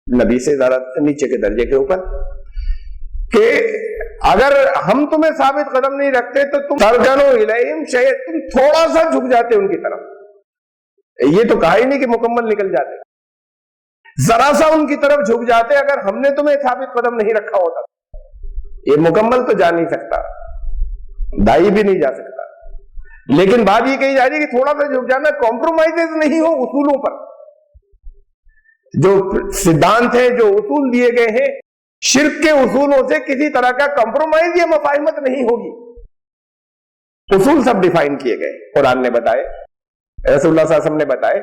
نبی سے ذرا نیچے کے درجے کے اوپر، کہ اگر ہم تمہیں ثابت قدم نہیں رکھتے تو تم ترکنوا الیہم شیئا، تم تھوڑا سا جھک جاتے ان کی طرف. یہ تو کہا ہی نہیں کہ مکمل نکل جاتے، ذرا سا ان کی طرف جھک جاتے اگر ہم نے تمہیں ثابت قدم نہیں رکھا ہوتا. یہ مکمل تو جا نہیں سکتا، دائی بھی نہیں جا سکتا. لیکن بات یہ کہی جا رہی ہے کہ تھوڑا سا جھک جانا، کمپرومائز نہیں ہو اصولوں پر. جو سدھانت ہے، جو اصول دیے گئے ہیں، شرک کے اصولوں سے کسی طرح کا کمپرومائز یا مفاہمت نہیں ہوگی. اصول سب ڈیفائن کیے گئے، قرآن نے بتائے، رسول اللہ صلی اللہ علیہ وسلم نے بتائے.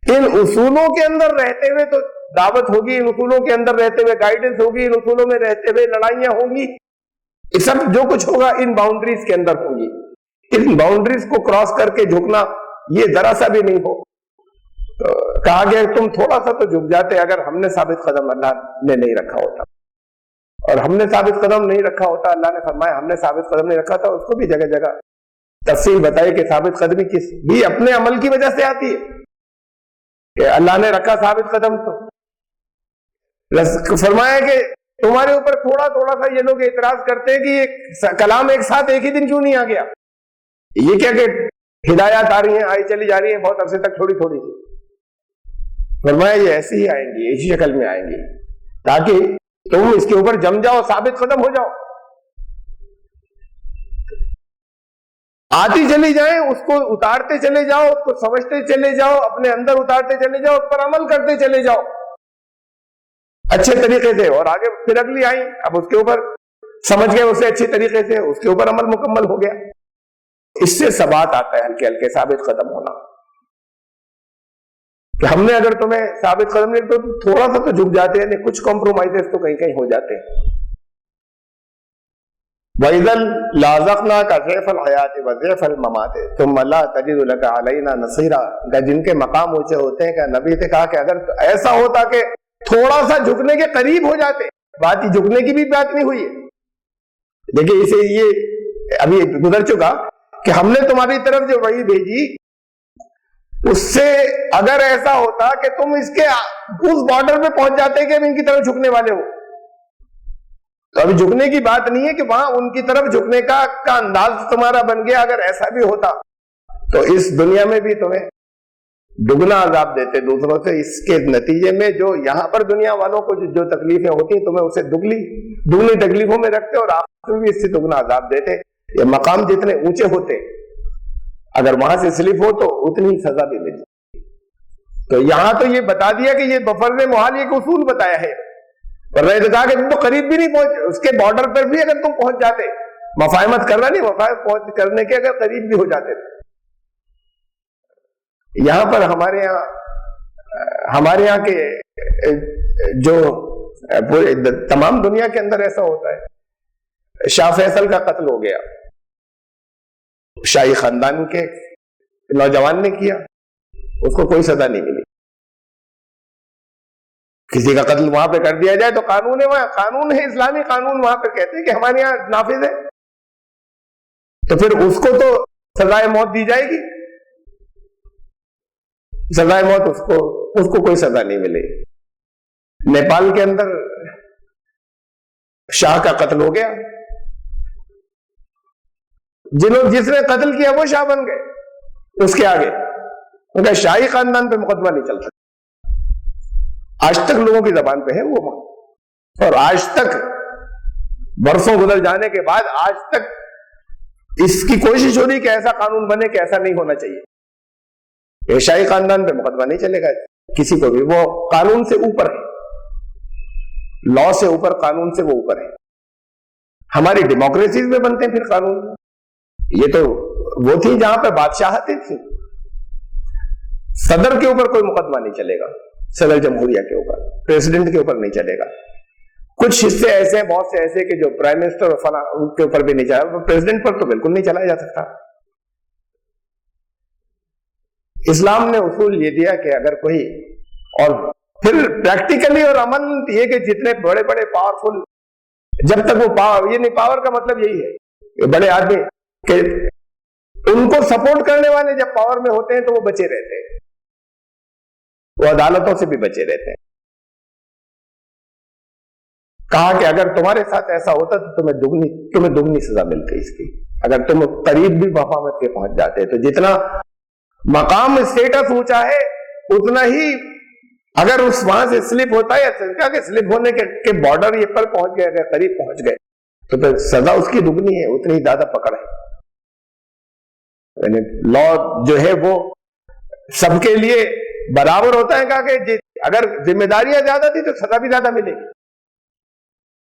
ان اصولوں کے اندر رہتے ہوئے تو دعوت ہوگی، ان اصولوں کے اندر رہتے ہوئے گائیڈنس ہوگی، ان اصولوں میں رہتے ہوئے لڑائیاں ہوں گی، یہ سب جو کچھ ہوگا ان باؤنڈریز کے اندر ہوں گی. ان باؤنڈریز کو کراس کر کے جھکنا یہ ذرا سا بھی نہیں ہو. تو کہا گیا تم تھوڑا سا تو جھک جاتے اگر ہم نے ثابت قدم اللہ نے نہیں رکھا ہوتا. اور ہم نے ثابت قدم نہیں رکھا ہوتا، اللہ نے فرمایا ہم نے ثابت قدم نہیں رکھا تھا. اس کو بھی جگہ جگہ تفصیل بتائی کہ ثابت قدمی کس بھی اپنے عمل کی وجہ سے آتی ہے، کہ اللہ نے رکھا ثابت قدم. تو فرمایا کہ تمہارے اوپر تھوڑا تھوڑا سا یہ لوگ اعتراض کرتے ہیں کہ یہ کلام ایک ساتھ ایک ہی دن کیوں نہیں آ گیا. یہ کیا کہ ہدایات آ رہی ہیں، آئی چلی جا رہی ہیں بہت عرصے تک تھوڑی تھوڑی سی. فرمایا یہ ایسی ہی آئیں گی، اسی شکل میں آئیں گی تاکہ تم اس کے اوپر جم جاؤ، ثابت قدم ہو جاؤ. آتی چلی جائیں، اس کو اتارتے چلے جاؤ، اس کو سمجھتے چلے جاؤ، اپنے اندر اتارتے چلے جاؤ، اس پر عمل کرتے چلے جاؤ اچھے طریقے سے. اور آگے پھر اگلی آئی، اب اس کے اوپر سمجھ گئے اسے اچھے طریقے سے، اس کے اوپر عمل مکمل ہو گیا. اس سے ثبات آتا ہے، ہلکے ہلکے ثابت قدم ہونا. کہ ہم نے اگر تمہیں ثابت قدم نہیں تو تھوڑا سا تو جھک جاتے ہیں، یعنی کچھ کمپرومائزز تو کہیں کہیں ہو جاتے ہیں. وَإِذًا لَازَقْنَاكَ ضِعْفَ الْحَيَاةِ وَضِعْفَ الْمَمَاتِ ثُمَّ لَا تَجِدُ لَكَ عَلَيْنَا نَصِيرًا. جن کے مقام اونچے ہوتے ہیں کہ نبی سے کہا کہ اگر ایسا ہوتا کہ تھوڑا سا جھکنے کے قریب ہو جاتے، بات یہ جھکنے کی بھی بات نہیں ہوئی ہے. دیکھیں اسے یہ ابھی گزر چکا کہ ہم نے تمہاری طرف جو وحی بھیجی اس سے اگر ایسا ہوتا کہ تم اس کے اس بارڈر پہ پہنچ جاتے کہ ان کی طرف جھکنے والے ہو. تو ابھی جھکنے کی بات نہیں ہے کہ وہاں ان کی طرف جھکنے کا انداز تمہارا بن گیا. اگر ایسا بھی ہوتا تو اس دنیا میں بھی تمہیں دگنا عذاب دیتے دوسروں سے. اس کے نتیجے میں جو یہاں پر دنیا والوں کو جو تکلیفیں ہوتی ہیں تمہیں اسے دگنی تکلیفوں میں رکھتے اور آخرت میں بھی اس سے دگنا عذاب دیتے. یہ مقام جتنے اونچے ہوتے اگر وہاں سے سلپ ہو تو اتنی سزا بھی ملتی. تو یہاں تو یہ بتا دیا کہ یہ بفرض محال ایک اصول بتایا ہے. ورنہ تو کہا کہ تم تو قریب بھی نہیں پہنچ، اس کے بارڈر پر بھی اگر تم پہنچ جاتے، مفاہمت کرنا نہیں، مفاہمت کرنے کے اگر قریب بھی ہو جاتے. یہاں پر ہمارے یہاں کے جو پورے تمام دنیا کے اندر ایسا ہوتا ہے. شاہ فیصل کا قتل ہو گیا، شاہی خاندان کے نوجوان نے کیا، اس کو کوئی سزا نہیں ملی. کسی کا قتل وہاں پہ کر دیا جائے تو قانون ہے، وہاں قانون ہے، اسلامی قانون وہاں پہ کہتے ہیں کہ ہمارے یہاں نافذ ہے، تو پھر اس کو تو سزائے موت دی جائے گی. سزائے موت اس کو کوئی سزا نہیں ملے. نیپال کے اندر شاہ کا قتل ہو گیا، جس نے قتل کیا وہ شاہ بن گئے. اس کے آگے کیونکہ شاہی خاندان پہ مقدمہ نہیں چل سکتا. آج تک لوگوں کی زبان پہ ہے وہ، اور آج تک برسوں گزر جانے کے بعد آج تک اس کی کوشش ہو رہی کہ ایسا قانون بنے کہ ایسا نہیں ہونا چاہیے. یہ شاہی خاندان پہ مقدمہ نہیں چلے گا کسی کو بھی، وہ قانون سے اوپر ہے، لا سے اوپر، قانون سے وہ اوپر ہے. ہماری ڈیموکریسیز میں بنتے ہیں پھر قانون. یہ تو وہ تھی جہاں پہ بادشاہتیں تھیں. صدر کے اوپر کوئی مقدمہ نہیں چلے گا، صدر جمہوریہ کے اوپر، پریزیڈنٹ کے اوپر نہیں چلے گا. کچھ حصے ایسے ہیں، بہت سے ایسے کہ جو پرائم منسٹر اور فلاں کے اوپر بھی نہیں چلا، پریزیڈنٹ پر تو بالکل نہیں چلایا جا سکتا. اسلام نے اصول یہ دیا کہ اگر کوئی، اور پھر پریکٹیکلی اور عمل یہ کہ جتنے بڑے بڑے پاورفل، جب تک وہ پاور، یہ نہیں پاور کا مطلب یہی ہے کہ بڑے آدمی کہ ان کو سپورٹ کرنے والے جب پاور میں ہوتے ہیں تو وہ بچے رہتے ہیں، وہ عدالتوں سے بھی بچے رہتے ہیں. کہا کہ اگر تمہارے ساتھ ایسا ہوتا تو تمہیں دگنی سزا ملتی اس کی، اگر تم قریب بھی مفاہمت کے پہنچ جاتے. تو جتنا مقام اسٹیٹس اونچا ہے اتنا ہی اگر اس وہاں سے سلپ ہوتا ہے، یا کہ سلپ ہونے کے بارڈر یہ پر پہنچ گئے، اگر قریب پہنچ گئے تو پھر سزا اس کی دگنی ہے، اتنی ہی زیادہ پکڑ ہے. یعنی لا جو ہے وہ سب کے لیے برابر ہوتا ہے. کہا کہ اگر ذمہ داریاں زیادہ تھی تو سزا بھی زیادہ ملے گی.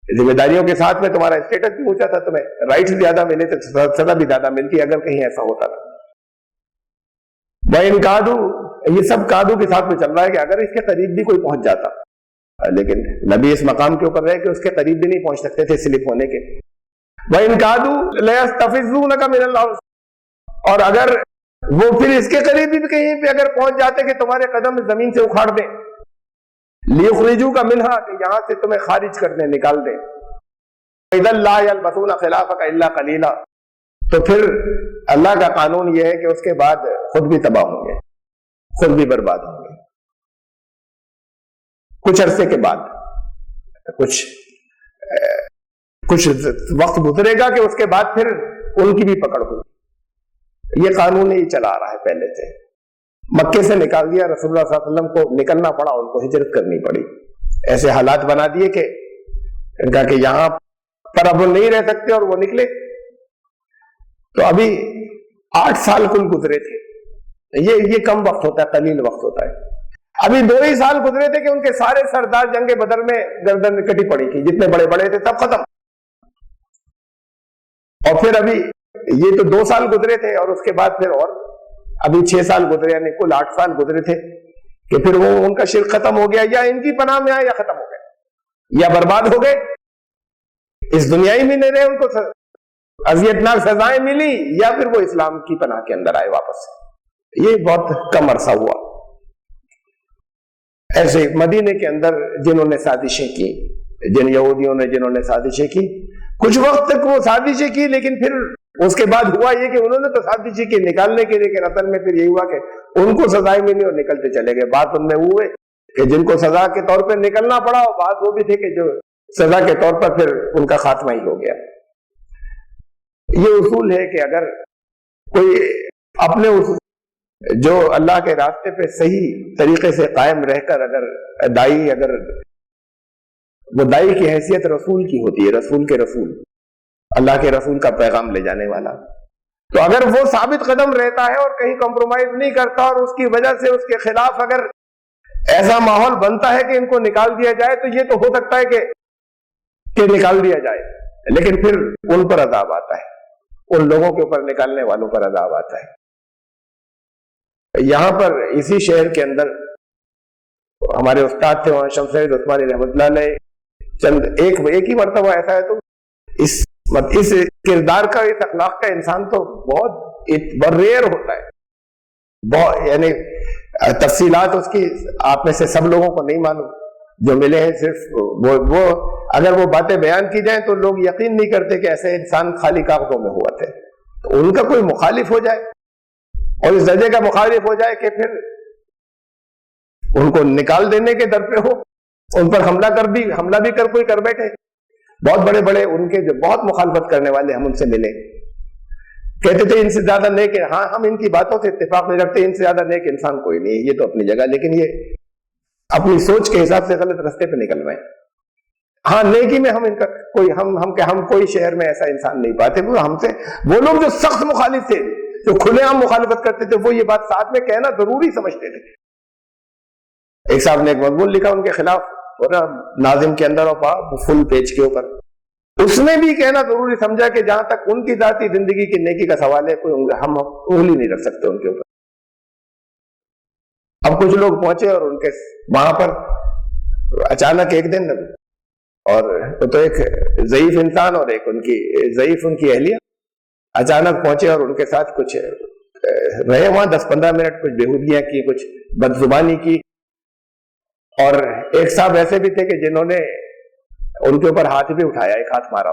ذمہ داریوں کے ساتھ میں تمہارا اسٹیٹس بھی اونچا تھا, تمہیں رائٹس زیادہ ملے تھے, سزا بھی زیادہ ملتی اگر کہیں ایسا ہوتا تھا. وَإِن قَعَدُوا, یہ سب قعدوں کے ساتھ میں چل رہا ہے کہ اگر اس کے قریب بھی کوئی پہنچ جاتا, لیکن نبی اس مقام کے اوپر رہے کہ اس کے قریب بھی نہیں پہنچ سکتے تھے سلپ ہونے کے. وَإِن قَعَدُوا لَيَسْتَفِزُّونَكَ مِنَ الْأَرْضِ, اور اگر وہ پھر اس کے قریب بھی کہیں پہ اگر پہنچ جاتے کہ تمہارے قدم زمین سے اکھاڑ دیں, لِيُخْرِجُوكَ مِنْهَا, کہ یہاں سے تمہیں خارج کر دیں, نکال دیں. اِذًا لَا يَلْبَثُونَ خِلَافَكَ إِلَّا قَلِيلًا, تو پھر اللہ کا قانون یہ ہے کہ اس کے بعد خود بھی تباہ ہوں گے, خود بھی برباد ہوں گے. کچھ عرصے کے بعد کچھ وقت گزرے گا کہ اس کے بعد پھر ان کی بھی پکڑ ہوگی. یہ قانون ہی چلا آ رہا ہے پہلے سے. مکے سے نکال دیا رسول اللہ صلی اللہ علیہ وسلم کو, نکلنا پڑا, ان کو ہجرت کرنی پڑی. ایسے حالات بنا دیے کہ کہا کہ یہاں پر اب وہ نہیں رہ سکتے اور وہ نکلے. تو ابھی 8 سال کل گزرے تھے. یہ کم وقت ہوتا ہے, قلیل وقت ہوتا ہے. ابھی 2 ہی سال گزرے تھے کہ ان کے سارے سردار جنگ بدر میں گردن کٹی پڑی تھی, جتنے بڑے بڑے تھے سب ختم. اور پھر ابھی یہ تو 2 سال گزرے تھے, اور اس کے بعد پھر اور ابھی 6 سال گزرے, یعنی کل 8 سال گزرے تھے کہ پھر وہ ان کا شرک ختم ہو گیا, یا ان کی پناہ میں آیا یا ختم ہو گئے, یا برباد ہو گئے, اس دنیا ہی میں نہیں رہے, ان کو اذیتناک سزائیں ملی, یا پھر وہ اسلام کی پناہ کے اندر آئے واپس. یہ بہت کم عرصہ ہوا. ایسے مدینے کے اندر جنہوں نے سازشیں کی, جن یہودیوں نے جنہوں نے سازشیں کی, کچھ وقت تک وہ سازشیں کی, لیکن پھر اس کے بعد ہوا یہ کہ انہوں نے تو سازشیں کی نکالنے کے لیے, کہ اصل میں پھر یہی ہوا کہ ان کو سزائیں ملی اور نکلتے چلے گئے. بات ان میں ہوئے کہ جن کو سزا کے طور پہ نکلنا پڑا, اور بات وہ بھی تھے کہ جو سزا کے طور پر پھر ان کا خاتمہ ہی ہو گیا. یہ اصول ہے کہ اگر کوئی اپنے جو اللہ کے راستے پہ صحیح طریقے سے قائم رہ کر اگر وہ دائی کی حیثیت رسول کی ہوتی ہے, رسول کے رسول, اللہ کے رسول کا پیغام لے جانے والا, تو اگر وہ ثابت قدم رہتا ہے اور کہیں کمپرومائز نہیں کرتا, اور اس کی وجہ سے اس کے خلاف اگر ایسا ماحول بنتا ہے کہ ان کو نکال دیا جائے, تو یہ تو ہو سکتا ہے کہ نکال دیا جائے, لیکن پھر ان پر عذاب آتا ہے, ان لوگوں کے اوپر نکالنے والوں پر عذاب آتا ہے. یہاں پر اسی شہر کے اندر ہمارے استاد تھے وہاں شمس سید عثمانی رحمۃ اللہ علیہ, چند ایک ہی مرتبہ ایسا ہے تو اس کردار کا, اس اخلاق کا انسان تو بہت ریئر ہوتا ہے. بہت, یعنی تفصیلات اس کی آپ میں سے سب لوگوں کو نہیں معلوم, جو ملے ہیں صرف وہ اگر وہ باتیں بیان کی جائیں تو لوگ یقین نہیں کرتے کہ ایسے انسان خالی کاغذوں میں ہوا تھے. تو ان کا کوئی مخالف ہو جائے, اور اس درجے کا مخالف ہو جائے کہ پھر ان کو نکال دینے کے در پہ ہو, ان پر حملہ بھی کوئی کر بیٹھے. بہت بڑے بڑے ان کے جو بہت مخالفت کرنے والے ہم ان سے ملے, کہتے تھے ان سے زیادہ نیک, ہاں ہم ان کی باتوں سے اتفاق نہیں رکھتے, ان سے زیادہ نیک انسان کوئی نہیں, یہ تو اپنی جگہ, لیکن یہ اپنی سوچ کے حساب سے غلط راستے پہ نکل رہے ہیں. ہاں نیکی میں ہم کوئی شہر میں ایسا انسان نہیں پاتے. وہ لوگ جو سخت مخالف تھے, جو کھلے عام مخالفت کرتے تھے, وہ یہ بات ساتھ میں کہنا ضروری سمجھتے تھے. ایک صاحب نے ایک مضمون لکھا ان کے خلاف, ناظم کے اندر اور فل پیج کے اوپر, اس نے بھی کہنا ضروری سمجھا کہ جہاں تک ان کی ذاتی زندگی کی نیکی کا سوال ہے, ہم انگلی نہیں رکھ سکتے ان کے اوپر. اب کچھ لوگ پہنچے اور ان کے وہاں پر اچانک ایک دن, اور تو ایک ضعیف انسان اور ایک ان کی اہلیہ اچانک پہنچے اور ان کے ساتھ کچھ رہے وہاں 10-15 منٹ, کچھ بےہودگیاں کی, کچھ بدزبانی کی. اور ایک صاحب ایسے بھی تھے کہ جنہوں نے ان کے اوپر ہاتھ بھی اٹھایا, ایک ہاتھ مارا.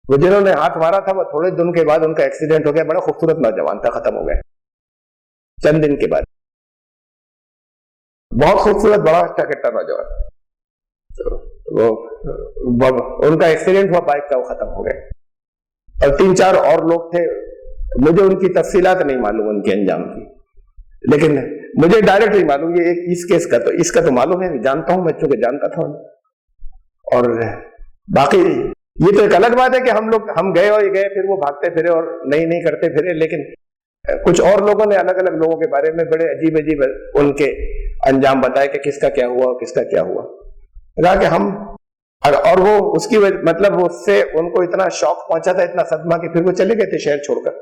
وہ جنہوں نے ہاتھ مارا تھا وہ تھوڑے دن کے بعد ان کا ایکسیڈنٹ ہو گیا. بڑا خوبصورت نوجوان تھا, ختم ہو گیا چند دن کے بعد. بہت خوبصورت, بڑا اچھا کٹا نوجوان. ان کا ایکسیڈنٹ ہوا بائک کا, وہ ختم ہو گئے. اور 3-4 اور لوگ تھے, مجھے ان کی تفصیلات نہیں معلوم ان کے انجام کی, لیکن مجھے ڈائریکٹ نہیں معلوم. یہ اس کیس کا اس کا تو معلوم ہے, جانتا ہوں, بچوں کے جانتا تھا. اور باقی یہ تو ایک الگ بات ہے کہ ہم گئے اور گئے, پھر وہ بھاگتے پھرے اور نہیں کرتے پھرے. لیکن کچھ اور لوگوں نے الگ الگ لوگوں کے بارے میں بڑے عجیب ان کے انجام بتائے کہ کس کا کیا ہوا اور کس کا کیا ہوا. کہا کہ ہم، اور وہ اس کی مطلب اس سے ان کو اتنا شوق پہنچا تھا، اتنا صدمہ، کہ پھر وہ چلے گئے تھے شہر چھوڑ کر،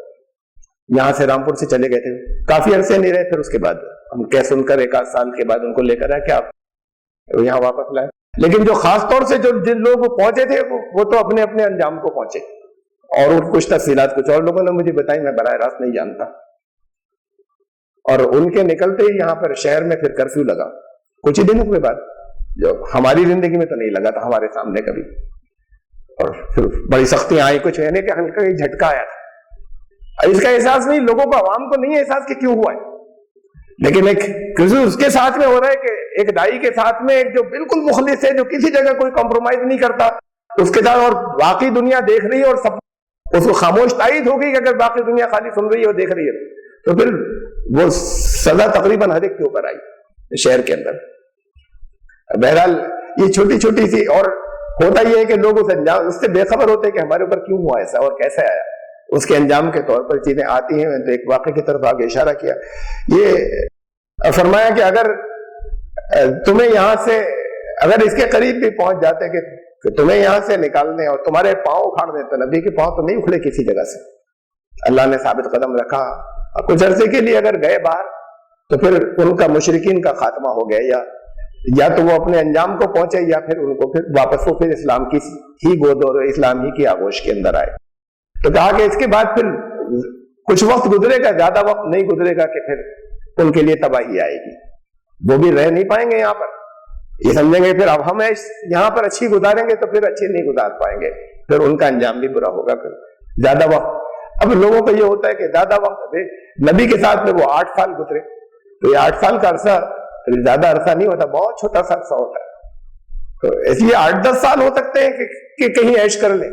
یہاں سے رامپور سے چلے گئے تھے، کافی عرصے نہیں رہے، پھر اس کے بعد ہم کہہ سن کر 1 آدھ سال کے بعد ان کو لے کر آئے کہ آپ یہاں واپس لائے. لیکن جو خاص طور سے جن لوگ پہنچے تھے وہ تو اپنے اپنے انجام کو پہنچے، اور کچھ تفصیلات کچھ اور لوگوں نے مجھے بتائی، میں براہ راست نہیں جانتا. اور ان کے نکلتے ہی یہاں پر شہر میں پھر کرفیو لگا کچھ ہی دنوں کے بعد، جو ہماری زندگی میں تو نہیں لگا تھا ہمارے سامنے کبھی، اور پھر بڑی سختیاں آئی، کچھ یعنی کہ ہلکا ہی جھٹکا آیا تھا. اس کا احساس نہیں، لوگوں کو، عوام کو نہیں احساس کہ کیوں ہوا ہے، لیکن ایک اس کے ساتھ میں ہو رہا ہے کہ ایک دائی کے ساتھ میں ایک جو بالکل مخلص ہے، جو کسی جگہ کوئی کمپرومائز نہیں کرتا، اس کے ساتھ، اور باقی دنیا دیکھ رہی ہے، اور سب اس کو خاموش تائید ہوگی کہ اگر باقی دنیا خالی سن رہی ہے اور دیکھ رہی ہے، تو پھر وہ سزا تقریباً ہر ایک کے اوپر آئی شہر کے اندر. بہرحال یہ چھوٹی چھوٹی سی، اور ہوتا یہ ہے کہ لوگ اس سے بے خبر ہوتے ہیں کہ ہمارے اوپر کیوں ہوا ایسا اور کیسے آیا. اس کے انجام کے طور پر چیزیں آتی ہیں. میں تو ایک واقعے کی طرف آگے اشارہ کیا، یہ فرمایا کہ اگر تمہیں یہاں سے، اگر اس کے قریب بھی پہنچ جاتے کہ تمہیں یہاں سے نکالنے اور تمہارے پاؤں اکھاڑ دیں، تو نبی کے پاؤں تو نہیں اکھڑے کسی جگہ سے، اللہ نے ثابت قدم رکھا. کچھ عرصے کے لیے اگر گئے باہر تو پھر ان کا مشرکین کا خاتمہ ہو گیا، یا تو وہ اپنے انجام کو پہنچے، یا پھر ان کو پھر واپس وہ پھر اسلام کی ہی گود اور اسلام ہی کی آغوش کے اندر آئے. تو کہا کہ اس کے بعد پھر کچھ وقت گزرے گا، زیادہ وقت نہیں گزرے گا کہ پھر ان کے لیے تباہی آئے گی، وہ بھی رہ نہیں پائیں گے یہاں پر. یہ سمجھیں گے پھر اب ہم یہاں پر اچھی گزاریں گے تو پھر اچھی نہیں گزار پائیں گے، پھر ان کا انجام بھی برا ہوگا. پھر زیادہ وقت، اب لوگوں کو یہ ہوتا ہے کہ زیادہ وقت، نبی کے ساتھ میں وہ 8 سال گزرے، تو یہ 8 سال کا عرصہ زیادہ عرصہ نہیں ہوتا، بہت چھوٹا سا عرصہ ہوتا ہے. تو اس لیے 8-10 سال ہو سکتے ہیں کہ کہیں عیش کر لیں،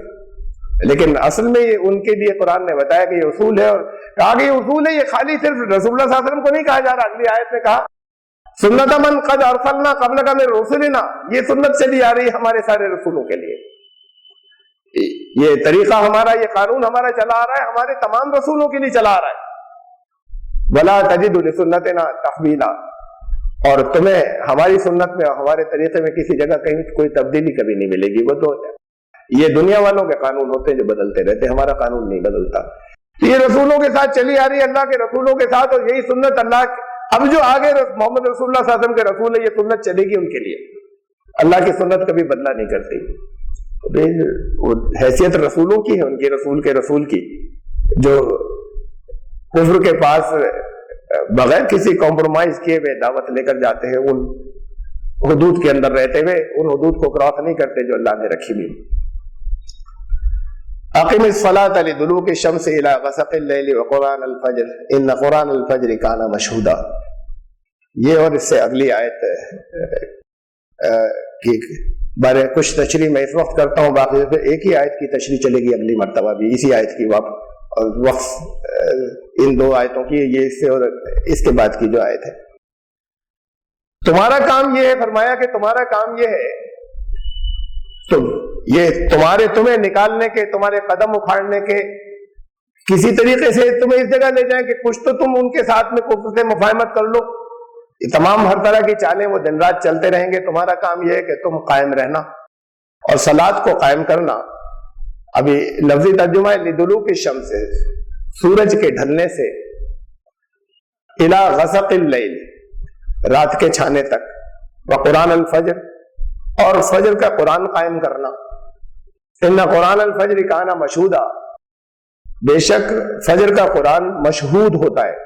لیکن اصل میں یہ ان کے لیے قرآن نے بتایا کہ یہ اصول ہے، اور کہا کہ یہ اصول ہے، یہ خالی صرف رسول اللہ صلی اللہ علیہ وسلم کو نہیں کہا جا رہا. اگلی آیت میں کہا سنت من قد ارسلنا قبلک من رسلنا، یہ سنت چلی آ رہی ہے ہمارے سارے رسولوں کے لیے، یہ طریقہ ہمارا، یہ قانون ہمارا چلا آ رہا ہے، ہمارے تمام رسولوں کے لیے چلا آ رہا ہے. ولا تجد لسنتنا تحویلا، اور تمہیں ہماری سنت میں، ہمارے طریقے میں کسی جگہ کہیں کوئی تبدیلی کبھی نہیں ملے گی. وہ تو یہ دنیا والوں کے قانون ہوتے ہیں جو بدلتے رہتے ہیں، ہمارا قانون نہیں بدلتا. یہ رسولوں کے ساتھ چلی آ رہی ہے، اللہ کے رسولوں کے ساتھ، اور یہی سنت اللہ، اب جو آگے محمد رسول اللہ صلی اللہ علیہ وسلم کے رسول ہے، یہ سنت چلے گی ان کے لیے. اللہ کی سنت کبھی بدلا نہیں کرتی. حیثیت رسولوں کی ہے، ان کے رسول کے رسول کی، جو کفر کے پاس بغیر کسی کمپرومائز کیے ہوئے دعوت لے کر جاتے ہیں، ان حدود کے اندر رہتے ہوئے ان حدود کو کراس نہیں کرتے جو اللہ نے رکھی ہوئی. اقم الصلاۃ لدلوک الشمس الی غسق اللیل وقرآن الفجر ان قرآن الفجر کان مشہودا. یہ اور اس سے اگلی آیت کی بارے کچھ تشریح میں اس وقت کرتا ہوں، باقی پھر ایک ہی آیت کی تشریح چلے گی اگلی مرتبہ بھی، اسی آیت کی وقف ان 2 آیتوں کی، یہ اس سے اور اس کے بعد کی جو آیت ہے. تمہارا کام یہ ہے، فرمایا کہ تمہارا کام یہ ہے، یہ تمہیں نکالنے کے، تمہارے قدم اکھاڑنے کے، کسی طریقے سے تمہیں اس جگہ لے جائیں کہ کچھ تو تم ان کے ساتھ میں کفر سے مفاہمت کر لو. یہ تمام ہر طرح کی چالیں وہ دن رات چلتے رہیں گے. تمہارا کام یہ ہے کہ تم قائم رہنا اور صلاۃ کو قائم کرنا. ابھی لفظی ترجمہ ہے لدلوک الشمس، سورج کے ڈھلنے سے، الی غسق اللیل، رات کے چھانے تک، وقرآن الفجر، اور فجر کا قرآن قائم کرنا. ان قرآن الفجر کان مشہودا، بے شک فجر کا قرآن مشہود ہوتا ہے،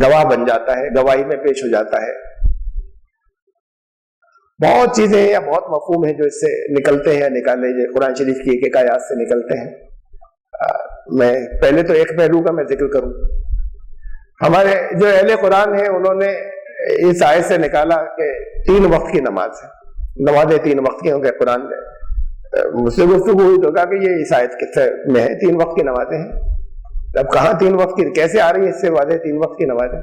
گواہ بن جاتا ہے، گواہی میں پیش ہو جاتا ہے. بہت چیزیں یا بہت مفہوم ہیں جو اس سے نکلتے ہیں، نکالے جو قرآن شریف کی ایک آیات سے نکلتے ہیں. میں پہلے تو ایک پہلو کا میں ذکر کروں. ہمارے جو اہل قرآن ہیں انہوں نے اس آیت سے نکالا کہ 3 وقت کی نماز ہے، نمازیں 3 وقت کی ہوں گے. قرآن میں مجھ سے گفتگو ہوئی تو کہا کہ یہ اس آیت میں ہے 3 وقت کی نمازیں ہیں. اب کہاں 3 وقت کی، کیسے آ رہی ہے اس سے واضح 3 وقت کی نمازیں؟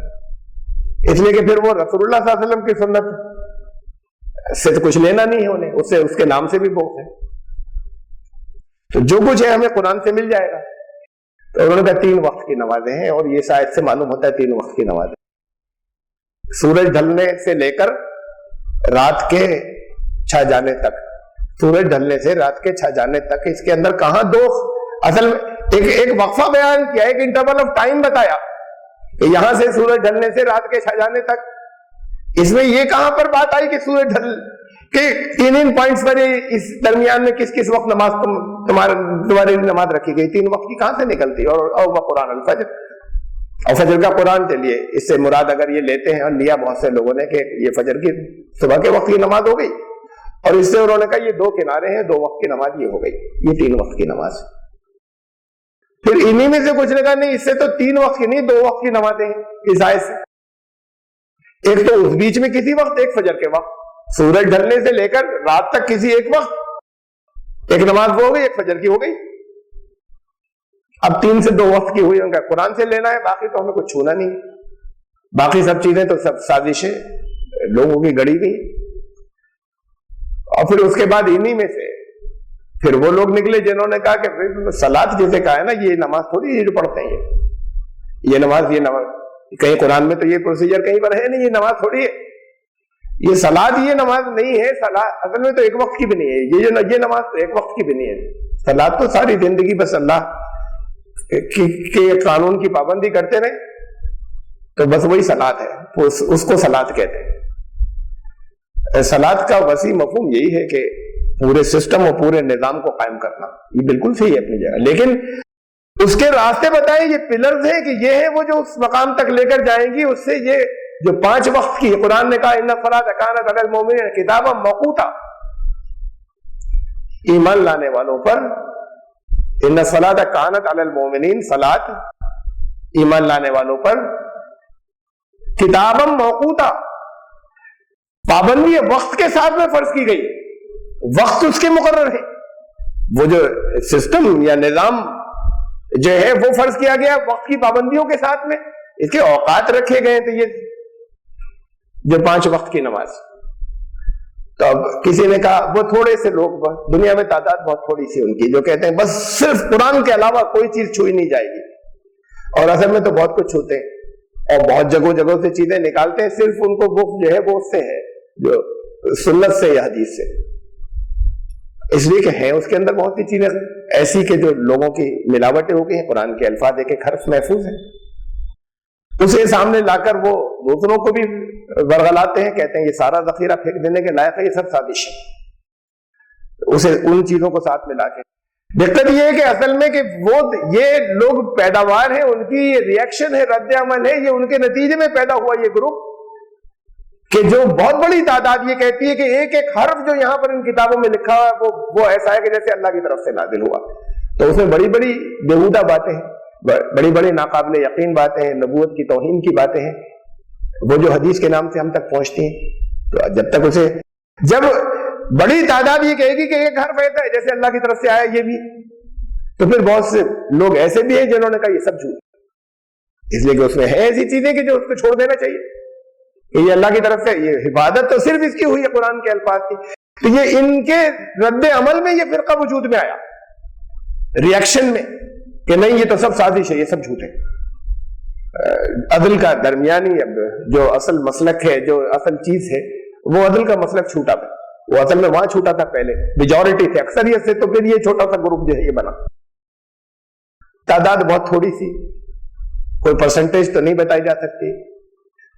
اس لیے کہ پھر وہ رسول اللہ صلی اللہ علیہ وسلم کی سنت سے تو کچھ لینا نہیں ہے انہیں، اس سے اس کے نام سے بھی بہت ہے. تو جو کچھ ہے ہمیں قرآن سے مل جائے گا. تو انہوں نے کہا 3 وقت کی نمازیں ہیں، اور یہ شاید سے معلوم ہوتا ہے 3 وقت کی نمازیں. سورج ڈھلنے سے لے کر رات کے چھا جانے تک، سورج ڈھلنے سے رات کے چھا جانے تک، اس کے اندر کہاں دو، اصل میں ایک وقفہ بیان کیا، ایک انٹرول آف ٹائم بتایا کہ یہاں سے سورج ڈھلنے سے رات کے چھا جانے تک. اس میں یہ کہاں پر بات آئی کہ سورج ڈھل کہ تین پوائنٹس پر اس درمیان میں کس کس وقت نماز تمہاری نماز رکھی گئی؟ 3 وقت کی کہاں سے نکلتی؟ اور قرآن الفجر، اور فجر کا قرآن. چلیے اس سے مراد اگر یہ لیتے ہیں، اور لیا بہت سے لوگوں نے کہ یہ فجر کی صبح کے وقت کی نماز ہو گئی، اور اس سے انہوں نے کہا یہ 2 کنارے ہیں، 2 وقت کی نماز یہ ہو گئی، یہ 3 وقت کی نماز. پھر انہی میں سے کچھ نے کہا نہیں، اس سے تو 3 وقت کی نہیں 2 وقت کی نمازیں ہیں اس آیت سے. ایک تو اس بیچ میں کسی وقت، ایک فجر کے وقت، سورج ڈھلنے سے لے کر رات تک کسی ایک وقت ایک نماز ہو گئی، ایک فجر کی ہو گئی. اب 3 سے 2 وقت کی ہوئی، ان کا قرآن سے لینا ہے، باقی تو ہمیں کچھ چھونا نہیں. باقی سب چیزیں تو سب سازشیں لوگوں کی گڑی گئی. اور پھر اس کے بعد انہی میں سے پھر وہ لوگ نکلے جنہوں نے کہا کہ صلاۃ جیسے کہا ہے نا، یہ نماز تھوڑی یہ جو پڑھتے ہیں یہ نماز کہیں قرآن میں تو یہ پروسیجر کہیں پر ہے نہیں، یہ نماز تھوڑی ہے، یہ صلاۃ یہ نماز نہیں ہے. صلاۃ اصل میں تو ایک وقت کی بھی نہیں ہے، یہ نماز تو ایک وقت کی بھی نہیں ہے. صلاۃ تو ساری زندگی بس اللہ کے قانون کی پابندی کرتے رہے تو بس وہی صلاۃ ہے، اس کو صلاۃ کہتے ہیں. صلاۃ کا وسیع مفہوم یہی ہے کہ پورے سسٹم اور پورے نظام کو قائم کرنا. یہ بالکل صحیح ہے اپنی جگہ، لیکن اس کے راستے بتائیں، یہ پلرز ہیں کہ یہ ہے وہ جو اس مقام تک لے کر جائیں گی. اس سے یہ جو 5 وقت کی قرآن نے کہا ان الصلاۃ کانت علی المؤمنین کتابا موقوتا، ایمان لانے والوں پر ان الصلاۃ کانت علی المؤمنین، صلاۃ ایمان لانے والوں پر کتابا موقوتا، پابندی وقت کے ساتھ میں فرض کی گئی. وقت اس کے مقرر ہے، وہ جو سسٹم یا نظام جو ہے وہ فرض کیا گیا وقت کی پابندیوں کے ساتھ میں، اس کے اوقات رکھے گئے. تو یہ جو 5 وقت کی نماز، تو اب کسی نے کہا وہ تھوڑے سے لوگ، دنیا میں تعداد بہت تھوڑی سی ان کی، جو کہتے ہیں بس صرف قرآن کے علاوہ کوئی چیز چھوئی نہیں جائے گی. اور اصل میں تو بہت کچھ چھوتے ہیں اور بہت جگہوں سے چیزیں نکالتے ہیں. صرف ان کو وہ جو ہے وہ اس سے ہے، جو سنت سے یا حدیث سے، اس لیے کہ ہیں اس کے اندر بہت سی چیزیں ایسی کہ جو لوگوں کی ملاوٹیں ہو گئی ہیں. قرآن کے الفاظ ایک ایک حرف محفوظ ہے، اسے سامنے لا کر وہ دوسروں کو بھی ورغلاتے ہیں، کہتے ہیں یہ سارا ذخیرہ پھینک دینے کے لائق ہے، یہ سب سازش ہے. اسے ان چیزوں کو ساتھ ملا کے دقت یہ ہے کہ اصل میں کہ وہ یہ لوگ پیداوار ہیں، ان کی یہ ریئیکشن ہے، رد عمل ہے، یہ ان کے نتیجے میں پیدا ہوا یہ گروپ، کہ جو بہت بڑی تعداد یہ کہتی ہے کہ ایک ایک حرف جو یہاں پر ان کتابوں میں لکھا ہوا ہے وہ ایسا ہے کہ جیسے اللہ کی طرف سے نازل ہوا. تو اس میں بڑی بڑی بیہودہ باتیں ہیں، بڑی بڑی ناقابل یقین باتیں ہیں، نبوت کی توہین کی باتیں ہیں، وہ جو حدیث کے نام سے ہم تک پہنچتی ہیں. تو جب تک اسے، جب بڑی تعداد یہ کہے گی کہ ایک حرف ایسا ہے جیسے اللہ کی طرف سے آیا یہ بھی، تو پھر بہت سے لوگ ایسے بھی ہیں جنہوں نے کہا یہ سب جھوٹ، اس لیے کہ اس میں ہے ایسی چیزیں کہ جو اس کو چھوڑ دینا چاہیے کہ یہ اللہ کی طرف سے، یہ حفاظت تو صرف اس کی ہوئی ہے قرآن کے الفاظ کی. تو یہ ان کے رد عمل میں یہ فرقہ وجود میں آیا، ریئیکشن میں، کہ نہیں یہ تو سب سازش ہے، یہ سب جھوٹ ہے. عدل کا درمیانی جو اصل مسلک ہے، جو اصل چیز ہے، وہ عدل کا مسلک چھوٹا تھا. وہ اصل میں وہاں چھوٹا تھا پہلے، میجورٹی تھے، اکثریت سے، تو پھر یہ چھوٹا سا گروپ جو ہے یہ بنا. تعداد بہت تھوڑی سی، کوئی پرسنٹیج تو نہیں بتائی جا سکتی،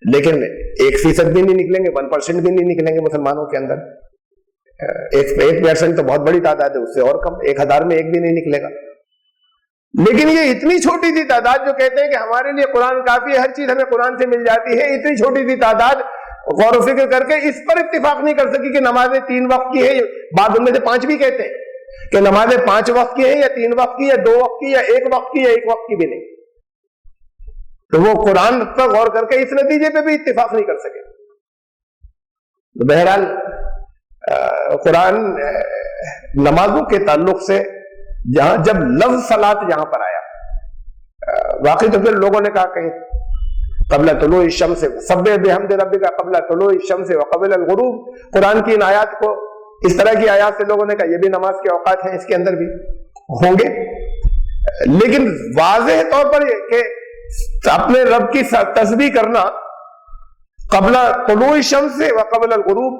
لیکن 1% بھی نہیں نکلیں گے، 1% بھی نہیں نکلیں گے مسلمانوں کے اندر. 1% تو بہت بڑی تعداد ہے، اس سے اور کم، 1000 میں 1 بھی نہیں نکلے گا. لیکن یہ اتنی چھوٹی سی تعداد جو کہتے ہیں کہ ہمارے لیے قرآن کافی ہے، ہر چیز ہمیں قرآن سے مل جاتی ہے، اتنی چھوٹی سی تعداد غور و فکر کر کے اس پر اتفاق نہیں کر سکی کہ نمازیں 3 وقت کی ہیں. بعض ان میں سے 5 بھی کہتے ہیں کہ نمازیں 5 وقت کی ہیں، یا 3 وقت کی، یا 2 وقت کی، یا 1 وقت کی، یا 1 وقت کی بھی نہیں. تو وہ قرآن پر غور کر کے اس نتیجے پہ بھی اتفاق نہیں کر سکے. بہرحال قرآن نمازوں کے تعلق سے جہاں جب لفظ صلاۃ جہاں پر آیا، واقعی تو پھر لوگوں نے کہا کہیں قبل طلوع الشمس سبح بحمد ربک قبل طلوع الشمس وقبل الغروب، قرآن کی ان آیات کو، اس طرح کی آیات سے لوگوں نے کہا یہ بھی نماز کے اوقات ہیں، اس کے اندر بھی ہوں گے. لیکن واضح طور پر یہ کہ اپنے رب کی تسبیح کرنا قبل طلوع الشمس وقبل الغروب،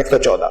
114,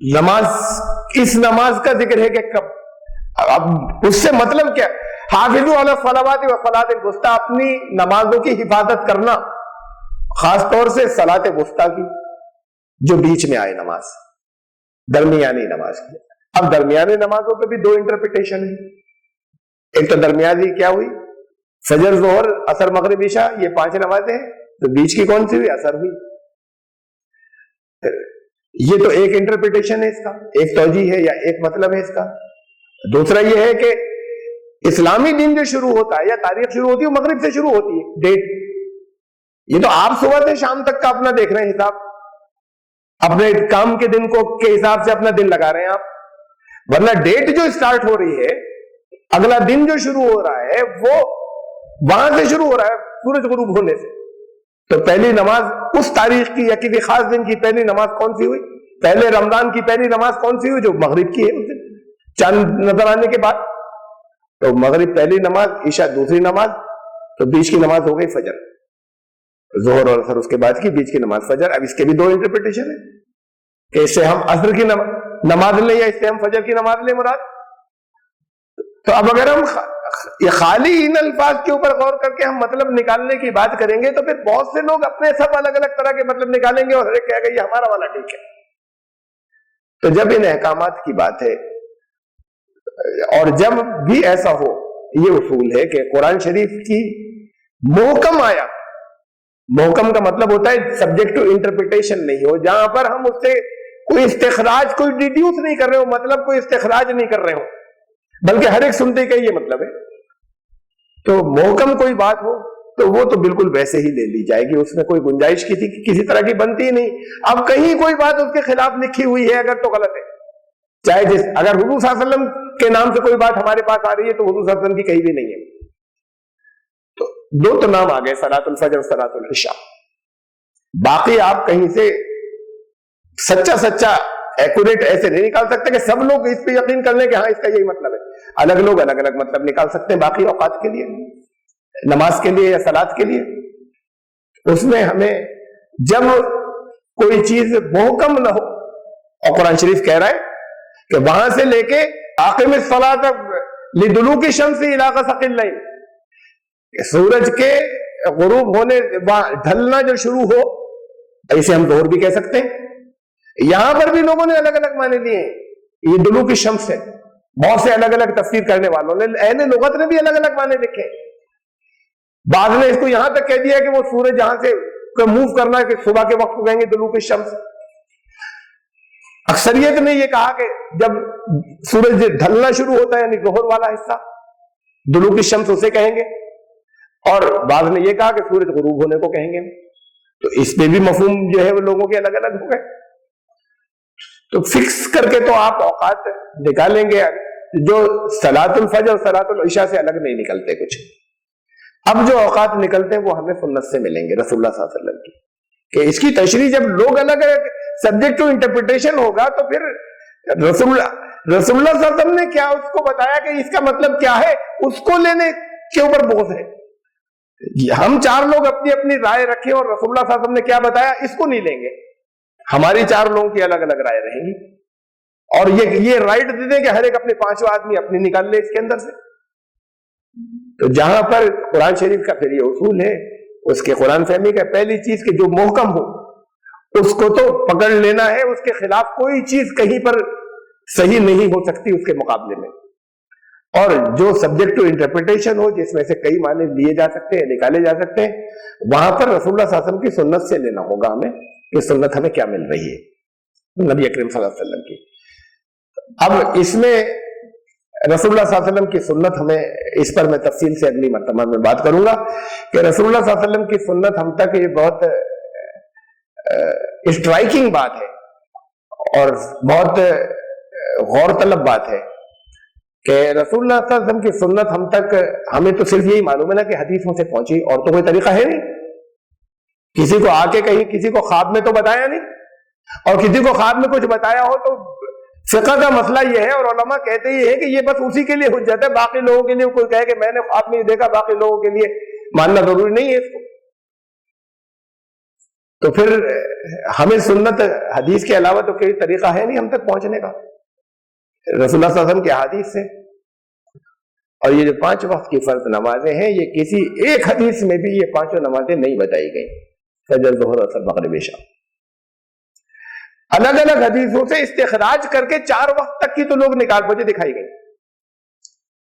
نماز، اس نماز کا ذکر ہے کہ کب، اب اس سے مطلب کیا؟ حافظوا علی الصلوات والصلاۃ الوسطی، اپنی نمازوں کی حفاظت کرنا، خاص طور سے صلاۃ وسطی کی، جو بیچ میں آئے نماز، درمیانی نماز کی۔ اب درمیانی نمازوں پہ بھی دو انٹرپریٹیشن ہے۔ ایک تو درمیانی کیا ہوئی؟ فجر، ظہر، عصر، مغرب، عشاء، یہ 5 نمازیں ہیں، تو بیچ کی کون سی ہوئی؟ عصر ہوئی۔ یہ تو ایک انٹرپریٹیشن ہے اس کا، ایک توجیہ ہے یا ایک مطلب ہے اس کا۔ دوسرا یہ ہے کہ اسلامی دن جو شروع ہوتا ہے یا تاریخ شروع ہوتی ہے وہ مغرب سے شروع ہوتی ہے، ڈیٹ۔ یہ تو آپ صبح سے شام تک کا اپنا دیکھ رہے ہیں حساب، اپنے کام کے دن کو کے حساب سے اپنا دن لگا رہے ہیں آپ، ورنہ ڈیٹ جو اسٹارٹ ہو رہی ہے، اگلا دن جو شروع ہو رہا ہے وہ وہاں سے شروع ہو رہا ہے، سورج غروب ہونے سے۔ تو پہلی نماز اس تاریخ کی یا کسی خاص دن کی پہلی نماز کون سی ہوئی؟ پہلے رمضان کی پہلی نماز کون سی ہوئی؟ جو مغرب کی ہے اس دن، چاند نظر آنے کے بعد۔ تو مغرب پہلی نماز، عشاء دوسری نماز، تو بیچ کی نماز ہو گئی فجر، ظہر اور عصر اس کے بعد کی بیچ کی نماز فجر۔ اب اس کے بھی دو انٹرپریٹیشن ہے کہ اس سے ہم عصر کی نماز لیں یا اس سے ہم فجر کی نماز لیں مراد۔ تو اب اگر ہم یہ خالی ان الفاظ کے اوپر غور کر کے ہم مطلب نکالنے کی بات کریں گے تو پھر بہت سے لوگ اپنے سب الگ الگ طرح کے مطلب نکالیں گے اور ہر ایک کہے گا یہ ہمارا والا ٹھیک ہے۔ تو جب ان احکامات کی بات ہے اور جب بھی ایسا ہو، یہ اصول ہے کہ قرآن شریف کی محکم آیا، محکم کا مطلب ہوتا ہے سبجیکٹ ٹو انٹرپریٹیشن نہیں ہو، جہاں پر ہم اس سے کوئی استخراج، کوئی ڈیڈیوس نہیں کر رہے ہو، مطلب کوئی استخراج نہیں کر رہے ہو، بلکہ ہر ایک سنتے کا یہ مطلب ہے۔ تو محکم کوئی بات ہو تو وہ تو بالکل ویسے ہی لے لی جائے گی، اس میں کوئی گنجائش کسی طرح کی بنتی ہی نہیں۔ اب کہیں کوئی بات اس کے خلاف لکھی ہوئی ہے اگر تو غلط ہے، چاہے اگر حضور صلی اللہ علیہ وسلم کے نام سے کوئی بات ہمارے پاس آ رہی ہے تو حضور صلی اللہ علیہ وسلم کی کہیں بھی نہیں ہے۔ تو دو تو نام آ گئے، صلاۃ الفجر، صلاۃ العشاء۔ باقی آپ کہیں سے سچا ایکوریٹ ایسے نہیں نکال سکتے کہ سب لوگ اس پہ یقین کر لیں کہ ہاں اس کا یہی مطلب ہے۔ الگ لوگ الگ الگ مطلب نکال سکتے ہیں باقی اوقات کے لیے، نماز کے لیے یا صلاۃ کے لیے۔ اس میں ہمیں جب کوئی چیز محکم نہ ہو، اور قرآن شریف کہہ رہا ہے کہ وہاں سے لے کے اقیم الصلاۃ لدلوک الشمس الی غسق اللیل، سورج کے غروب ہونے ڈھلنا جو شروع ہو، اسے ہم ظہر بھی کہہ سکتے ہیں۔ یہاں پر بھی لوگوں نے الگ الگ معنی دیے ہیں، یہ دلوک الشمس ہے، بہت سے الگ الگ تفسیر کرنے والوں نے، اہل لغت نے بھی الگ الگ معنی لکھے۔ بعض نے اس کو یہاں تک کہہ دیا کہ وہ سورج یہاں سے موو کرنا ہے کہ صبح کے وقت کو کہیں گے دلوک الشمس۔ اکثریت نے یہ کہا کہ جب سورج ڈھلنا شروع ہوتا ہے یعنی ظہر والا حصہ، دلوک الشمس اسے کہیں گے، اور بعض نے یہ کہا کہ سورج غروب ہونے کو کہیں گے۔ تو اس پہ بھی مفہوم جو ہے وہ لوگوں کے الگ الگ ہو گئے۔ تو فکس کر کے تو آپ اوقات نکالیں گے جو صلاۃ الفجر اور صلاۃ العشاء سے الگ نہیں نکلتے کچھ۔ اب جو اوقات نکلتے ہیں وہ ہمیں سنت سے ملیں گے، رسول اللہ صلی اللہ علیہ وسلم کی، کہ اس کی تشریح جب لوگ الگ الگ سبجیکٹ ٹو انٹرپریٹیشن ہوگا تو پھر رسول اللہ صلی اللہ علیہ وسلم نے کیا اس کو بتایا کہ اس کا مطلب کیا ہے، اس کو لینے کے اوپر بغض ہے۔ ہم چار لوگ اپنی اپنی رائے رکھیں اور رسول اللہ صلی اللہ علیہ وسلم نے کیا بتایا اس کو نہیں لیں گے، ہماری چار لوگوں کی الگ الگ رائے رہیں گی، اور یہ رائٹ دے دیں کہ ہر ایک اپنے پانچوں آدمی اپنی نکال لے اس کے اندر سے۔ تو جہاں پر قرآن شریف کا پھر یہ اصول ہے اس کے قرآن فہمی کا، پہلی چیز کہ جو محکم ہو اس کو تو پکڑ لینا ہے، اس کے خلاف کوئی چیز کہیں پر صحیح نہیں ہو سکتی اس کے مقابلے میں، اور جو سبجیکٹ ٹو انٹرپریٹیشن ہو جس میں سے کئی معنی لیے جا سکتے ہیں، نکالے جا سکتے ہیں، وہاں پر رسول اللہ صلی اللہ علیہ وسلم کی سنت سے لینا ہوگا ہمیں کہ سنت ہمیں کیا مل رہی ہے نبی اکرم صلی اللہ علیہ وسلم کی۔ اب اس میں رسول اللہ صلی اللہ علیہ وسلم کی سنت ہمیں، اس پر میں تفصیل سے اگلی مرتبہ میں بات کروں گا کہ رسول اللہ صلی اللہ علیہ وسلم کی سنت ہم تک یہ بہت اسٹرائکنگ بات ہے اور بہت غور طلب بات ہے کہ رسول اللہ صلی اللہ علیہ وسلم کی سنت ہم تک، ہمیں تو صرف یہی معلوم ہے نا کہ حدیثوں سے پہنچی، اور تو کوئی طریقہ ہے نہیں، کسی کو آ کے کہیں کسی کو خواب میں تو بتایا نہیں، اور کسی کو خواب میں کچھ بتایا ہو تو فقہ کا مسئلہ یہ ہے اور علماء کہتے یہ ہے کہ یہ بس اسی کے لیے حجت ہے، باقی لوگوں کے لیے کوئی کہے کہ میں نے خواب میں دیکھا، باقی لوگوں کے لیے ماننا ضروری نہیں ہے اس کو۔ تو پھر ہمیں سنت حدیث کے علاوہ تو کوئی طریقہ ہے نہیں ہم تک پہنچنے کا رسول اللہ صلی اللہ علیہ وسلم کی حدیث سے. اور یہ جو 5 وقت کی فرض نمازیں ہیں یہ کسی ایک حدیث میں بھی یہ 5 نمازیں نہیں بتائی گئی, فجر ظہر اثر مغرب عشاء. الگ الگ حدیثوں سے استخراج کر کے 4 وقت تک کی تو لوگ نکال مجھے دکھائی گئی.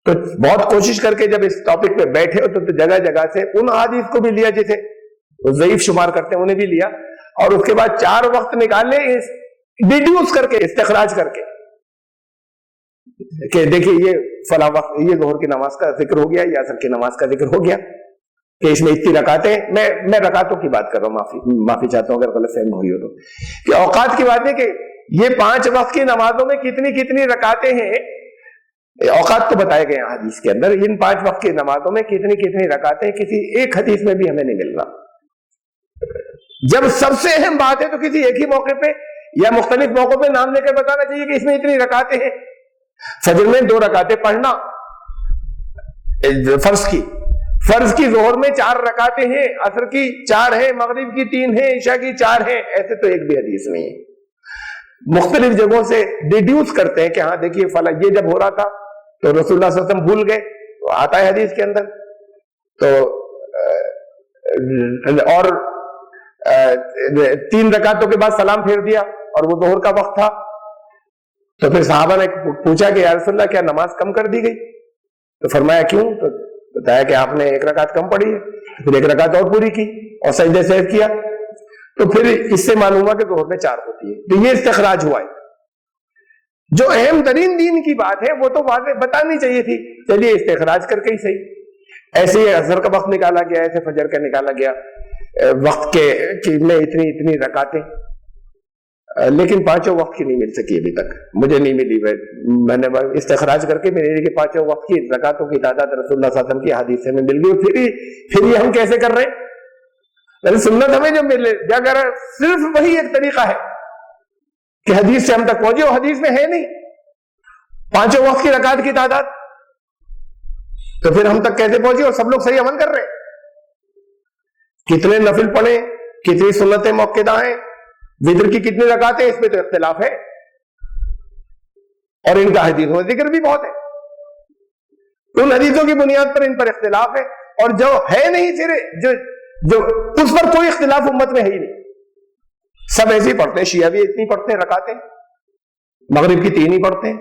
تو بہت کوشش کر کے جب اس ٹاپک پہ بیٹھے ہو تو جگہ جگہ سے ان حدیث کو بھی لیا جسے ضعیف شمار کرتے ہیں انہیں بھی لیا, اور اس کے بعد 4 وقت نکالے ڈیڈیوس کر کے استخراج کر کے کہ دیکھیے یہ فلاں وقت یہ ظہر کی نماز کا ذکر ہو گیا یا عصر کی نماز کا ذکر ہو گیا کہ اس میں اتنی رکعتیں. میں رکعتوں کی بات کر رہا ہوں, معافی چاہتا ہوں اگر غلط فہمی ہوئی ہو تو, کہ اوقات کی بات ہے کہ یہ 5 وقت کی نمازوں میں کتنی کتنی رکعتیں ہیں, اوقات تو بتائے گئے ہیں حدیث کے اندر. ان 5 وقت کی نمازوں میں کتنی کتنی رکعتیں کسی ایک حدیث میں بھی ہمیں نہیں مل رہا. جب سب سے اہم بات ہے تو کسی ایک ہی موقع پہ یا مختلف موقعوں پہ نام لے کر بتانا چاہیے کہ اس میں اتنی رکعتیں ہیں. فجر میں 2 رکعتیں پڑھنا فرض کی ظہر میں 4 رکعتیں ہیں, عصر کی 4 ہیں, مغرب کی 3 ہیں, عشاء کی 4 ہیں. ایسے تو ایک بھی حدیث نہیں ہے. مختلف جگہوں سے ڈیڈیوس کرتے ہیں کہ ہاں دیکھیے فلاں یہ جب ہو رہا تھا تو رسول اللہ صلی اللہ علیہ وسلم بھول گئے, تو آتا ہے حدیث کے اندر. تو اور 3 رکعتوں کے بعد سلام پھیر دیا اور وہ ظہر کا وقت تھا. تو پھر صحابہ نے پوچھا کہ یا رسول اللہ کیا نماز کم کر دی گئی؟ تو فرمایا کیوں؟ تو بتایا کہ آپ نے 1 رکعت کم پڑھی ہے. پھر 1 رکعت اور پوری کی اور سجدے سہو کیا. تو پھر اس سے معلوم ہوا کہ ظہر میں 4 ہوتی ہے. تو یہ استخراج ہوا ہے. جو اہم ترین دین کی بات ہے وہ تو واضح بتانی چاہیے تھی, چلیے استخراج کر کے ہی صحیح. ایسے ہی عصر کا وقت نکالا گیا, ایسے فجر کا نکالا گیا وقت کے میں اتنی رکعتیں, لیکن 5 وقت کی نہیں مل سکی ابھی تک, مجھے نہیں ملی. میں نے استخراج کر کے میرے 5 وقت کی رکعتوں کی تعداد رسول اللہ صلی اللہ علیہ وسلم کی حدیث سے میں مل گئی. پھر یہ ہم کیسے کر رہے ہیں؟ سنت ہمیں جو ملے اگر صرف وہی ایک طریقہ ہے کہ حدیث سے ہم تک پہنچے, اور حدیث میں ہے نہیں 5 وقت کی رکعت کی تعداد, تو پھر ہم تک کیسے پہنچے اور سب لوگ صحیح عمل کر رہے ہیں؟ کتنے نفل پڑھیں, کتنی سنتیں موقعہ ہیں, وتر کی کتنی رکعتیں, اس میں تو اختلاف ہے, اور ان کا حدیثوں میں ذکر بھی بہت ہے. ان حدیثوں کی بنیاد پر ان پر اختلاف ہے, اور جو ہے نہیں صرف جو اس پر کوئی اختلاف امت میں ہے ہی نہیں. سب ایسے ہی پڑھتے ہیں. شیعہ بھی اتنی پڑھتے ہیں رکعتیں, مغرب کی 3 ہی پڑھتے ہیں,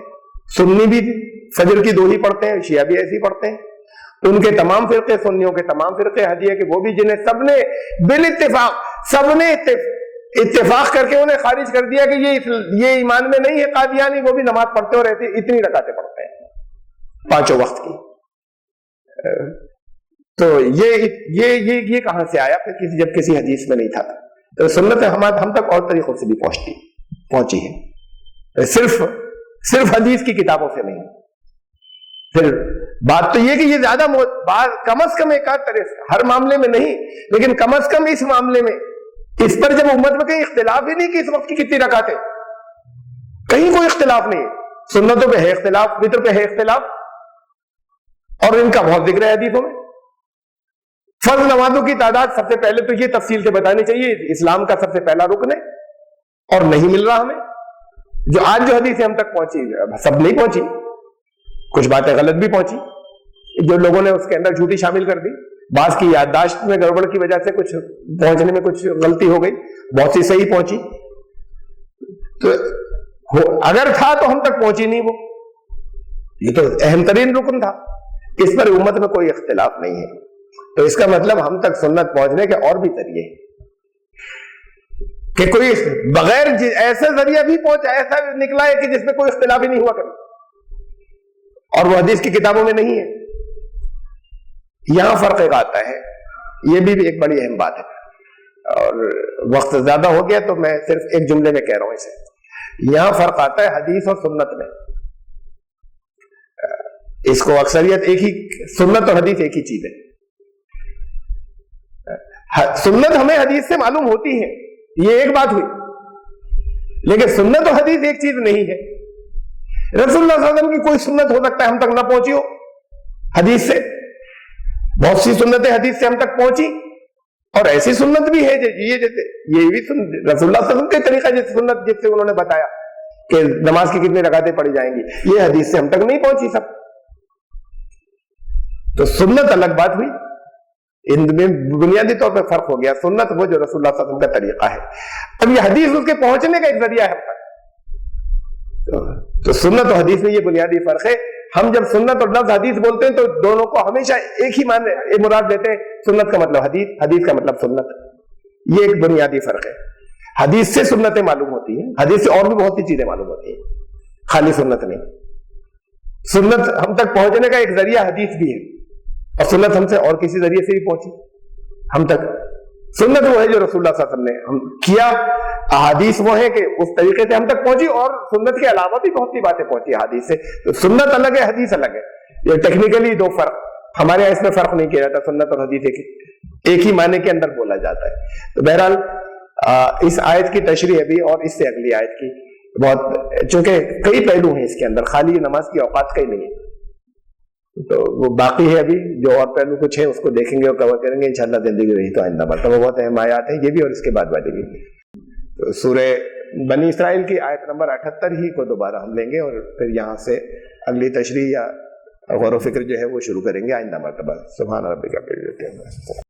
سنی بھی فجر کی 2 ہی پڑھتے ہیں, شیعہ بھی ایسے ہی پڑھتے ہیں. ان کے تمام فرقے, سنیوں کے تمام فرقے ہدیہ کہ وہ بھی جنہیں سب نے بال اتفاق سب نے اتفاق کر کے انہیں خارج کر دیا کہ یہ ایمان میں نہیں ہے قادیانی, وہ بھی نماز پڑھتے اور رہتے اتنی رکعتیں پڑھتے ہیں 5 وقت کی. تو یہ کہاں سے آیا پھر جب کسی حدیث میں نہیں تھا؟ تو سنت ہم تک اور طریقوں سے بھی پہنچی ہے, صرف حدیث کی کتابوں سے نہیں. پھر بات تو یہ کہ یہ زیادہ کم از کم ایک آدھ طرح سے ہر معاملے میں نہیں, لیکن کم از کم اس معاملے میں اس پر جب امت میں کہیں اختلاف ہی نہیں کہ اس وقت کی کتنی رکعتیں, کہیں کوئی اختلاف نہیں. سنتوں پہ ہے اختلاف, وتر پہ ہے اختلاف, اور ان کا بہت ذکر ہے حدیثوں میں. فرض نمازوں کی تعداد سب سے پہلے تو یہ تفصیل سے بتانی چاہیے, اسلام کا سب سے پہلا رکن ہے, اور نہیں مل رہا ہمیں. جو آج جو حدیثیں ہم تک پہنچی سب نہیں پہنچی, کچھ باتیں غلط بھی پہنچی, جو لوگوں نے اس کے اندر جھوٹی شامل کر دی, بعض کی یادداشت میں گڑبڑ کی وجہ سے کچھ پہنچنے میں کچھ غلطی ہو گئی, بہت سی صحیح پہنچی. تو اگر تھا تو ہم تک پہنچی نہیں وہ, یہ تو اہم ترین رکن تھا, اس پر امت میں کوئی اختلاف نہیں ہے. تو اس کا مطلب ہم تک سنت پہنچنے کے اور بھی ذریعے ہیں کہ کوئی بغیر ایسے ذریعہ بھی پہنچا, ایسا نکلا ہے کہ جس میں کوئی اختلاف ہی نہیں ہوا کبھی, اور وہ حدیث کی کتابوں میں نہیں ہے. یہاں فرق ایک آتا ہے, یہ بھی ایک بڑی اہم بات ہے, اور وقت زیادہ ہو گیا تو میں صرف ایک جملے میں کہہ رہا ہوں اسے. یہاں فرق آتا ہے حدیث اور سنت میں. اس کو اکثریت ایک ہی, سنت اور حدیث ایک ہی چیز ہے. سنت ہمیں حدیث سے معلوم ہوتی ہے, یہ ایک بات ہوئی, لیکن سنت اور حدیث ایک چیز نہیں ہے. رسول اللہ صلی اللہ علیہ وسلم کی کوئی سنت ہو سکتا ہے ہم تک نہ پہنچی ہو حدیث سے, بہت سی سنتیں حدیث سے ہم تک پہنچی, اور ایسی سنت بھی ہے یہ جیسے یہ بھی رسول اللہ صلی اللہ علیہ وسلم کے طریقہ جیسے سنت جس سے انہوں نے بتایا کہ نماز کی کتنی رکعتیں پڑھی جائیں گی، یہ حدیث سے ہم تک نہیں پہنچی سب. تو سنت الگ بات ہوئی، ان میں بنیادی طور پہ فرق ہو گیا. سنت وہ جو رسول اللہ صلی اللہ علیہ وسلم کا طریقہ ہے. اب یہ حدیث اس کے پہنچنے کا ایک ذریعہ ہے ہم تک. تو سنت و حدیث میں یہ بنیادی فرق ہے. ہم جب سنت اور لفظ حدیث بولتے ہیں تو دونوں کو ہمیشہ ایک ہی معنی مراد دیتے ہیں. سنت کا مطلب حدیث، حدیث کا مطلب سنت. یہ ایک بنیادی فرق ہے. حدیث سے سنتیں معلوم ہوتی ہیں، حدیث سے اور بھی بہت سی چیزیں معلوم ہوتی ہیں، خالی سنت نہیں. سنت ہم تک پہنچنے کا ایک ذریعہ حدیث بھی ہے، اور سنت ہم سے اور کسی ذریعے سے بھی پہنچی ہم تک. سنت وہ ہے جو رسول اللہ صلی اللہ علیہ وسلم نے ہم کیا، احادیث وہ ہے کہ اس طریقے سے ہم تک پہنچی، اور سنت کے علاوہ بھی بہت سی باتیں پہنچی حدیث سے. تو سنت الگ ہے، حدیث الگ ہے. یہ ٹیکنیکلی دو فرق. ہمارے یہاں اس میں فرق نہیں کیا جاتا. سنت اور حدیث ایک ہی معنی کے اندر بولا جاتا ہے. تو بہرحال اس آیت کی تشریح ابھی اور اس سے اگلی آیت کی بہت، چونکہ کئی پہلو ہیں اس کے اندر، خالی نماز کی اوقات کا ہی نہیں ہے. تو وہ باقی ہے ابھی جو اور پہلو کچھ ہے اس کو دیکھیں گے اور کور کریں گے انشاءاللہ. زندگی رہی تو آئندہ مرتبہ بہت اہم آیات ہیں یہ بھی، اور اس کے بعد والے بھی. تو سورہ بنی اسرائیل کی آیت نمبر 78 ہی کو دوبارہ ہم لیں گے، اور پھر یہاں سے اگلی تشریح یا غور و فکر جو ہے وہ شروع کریں گے آئندہ مرتبہ. سبحان ربک رب العزت عما یصفون.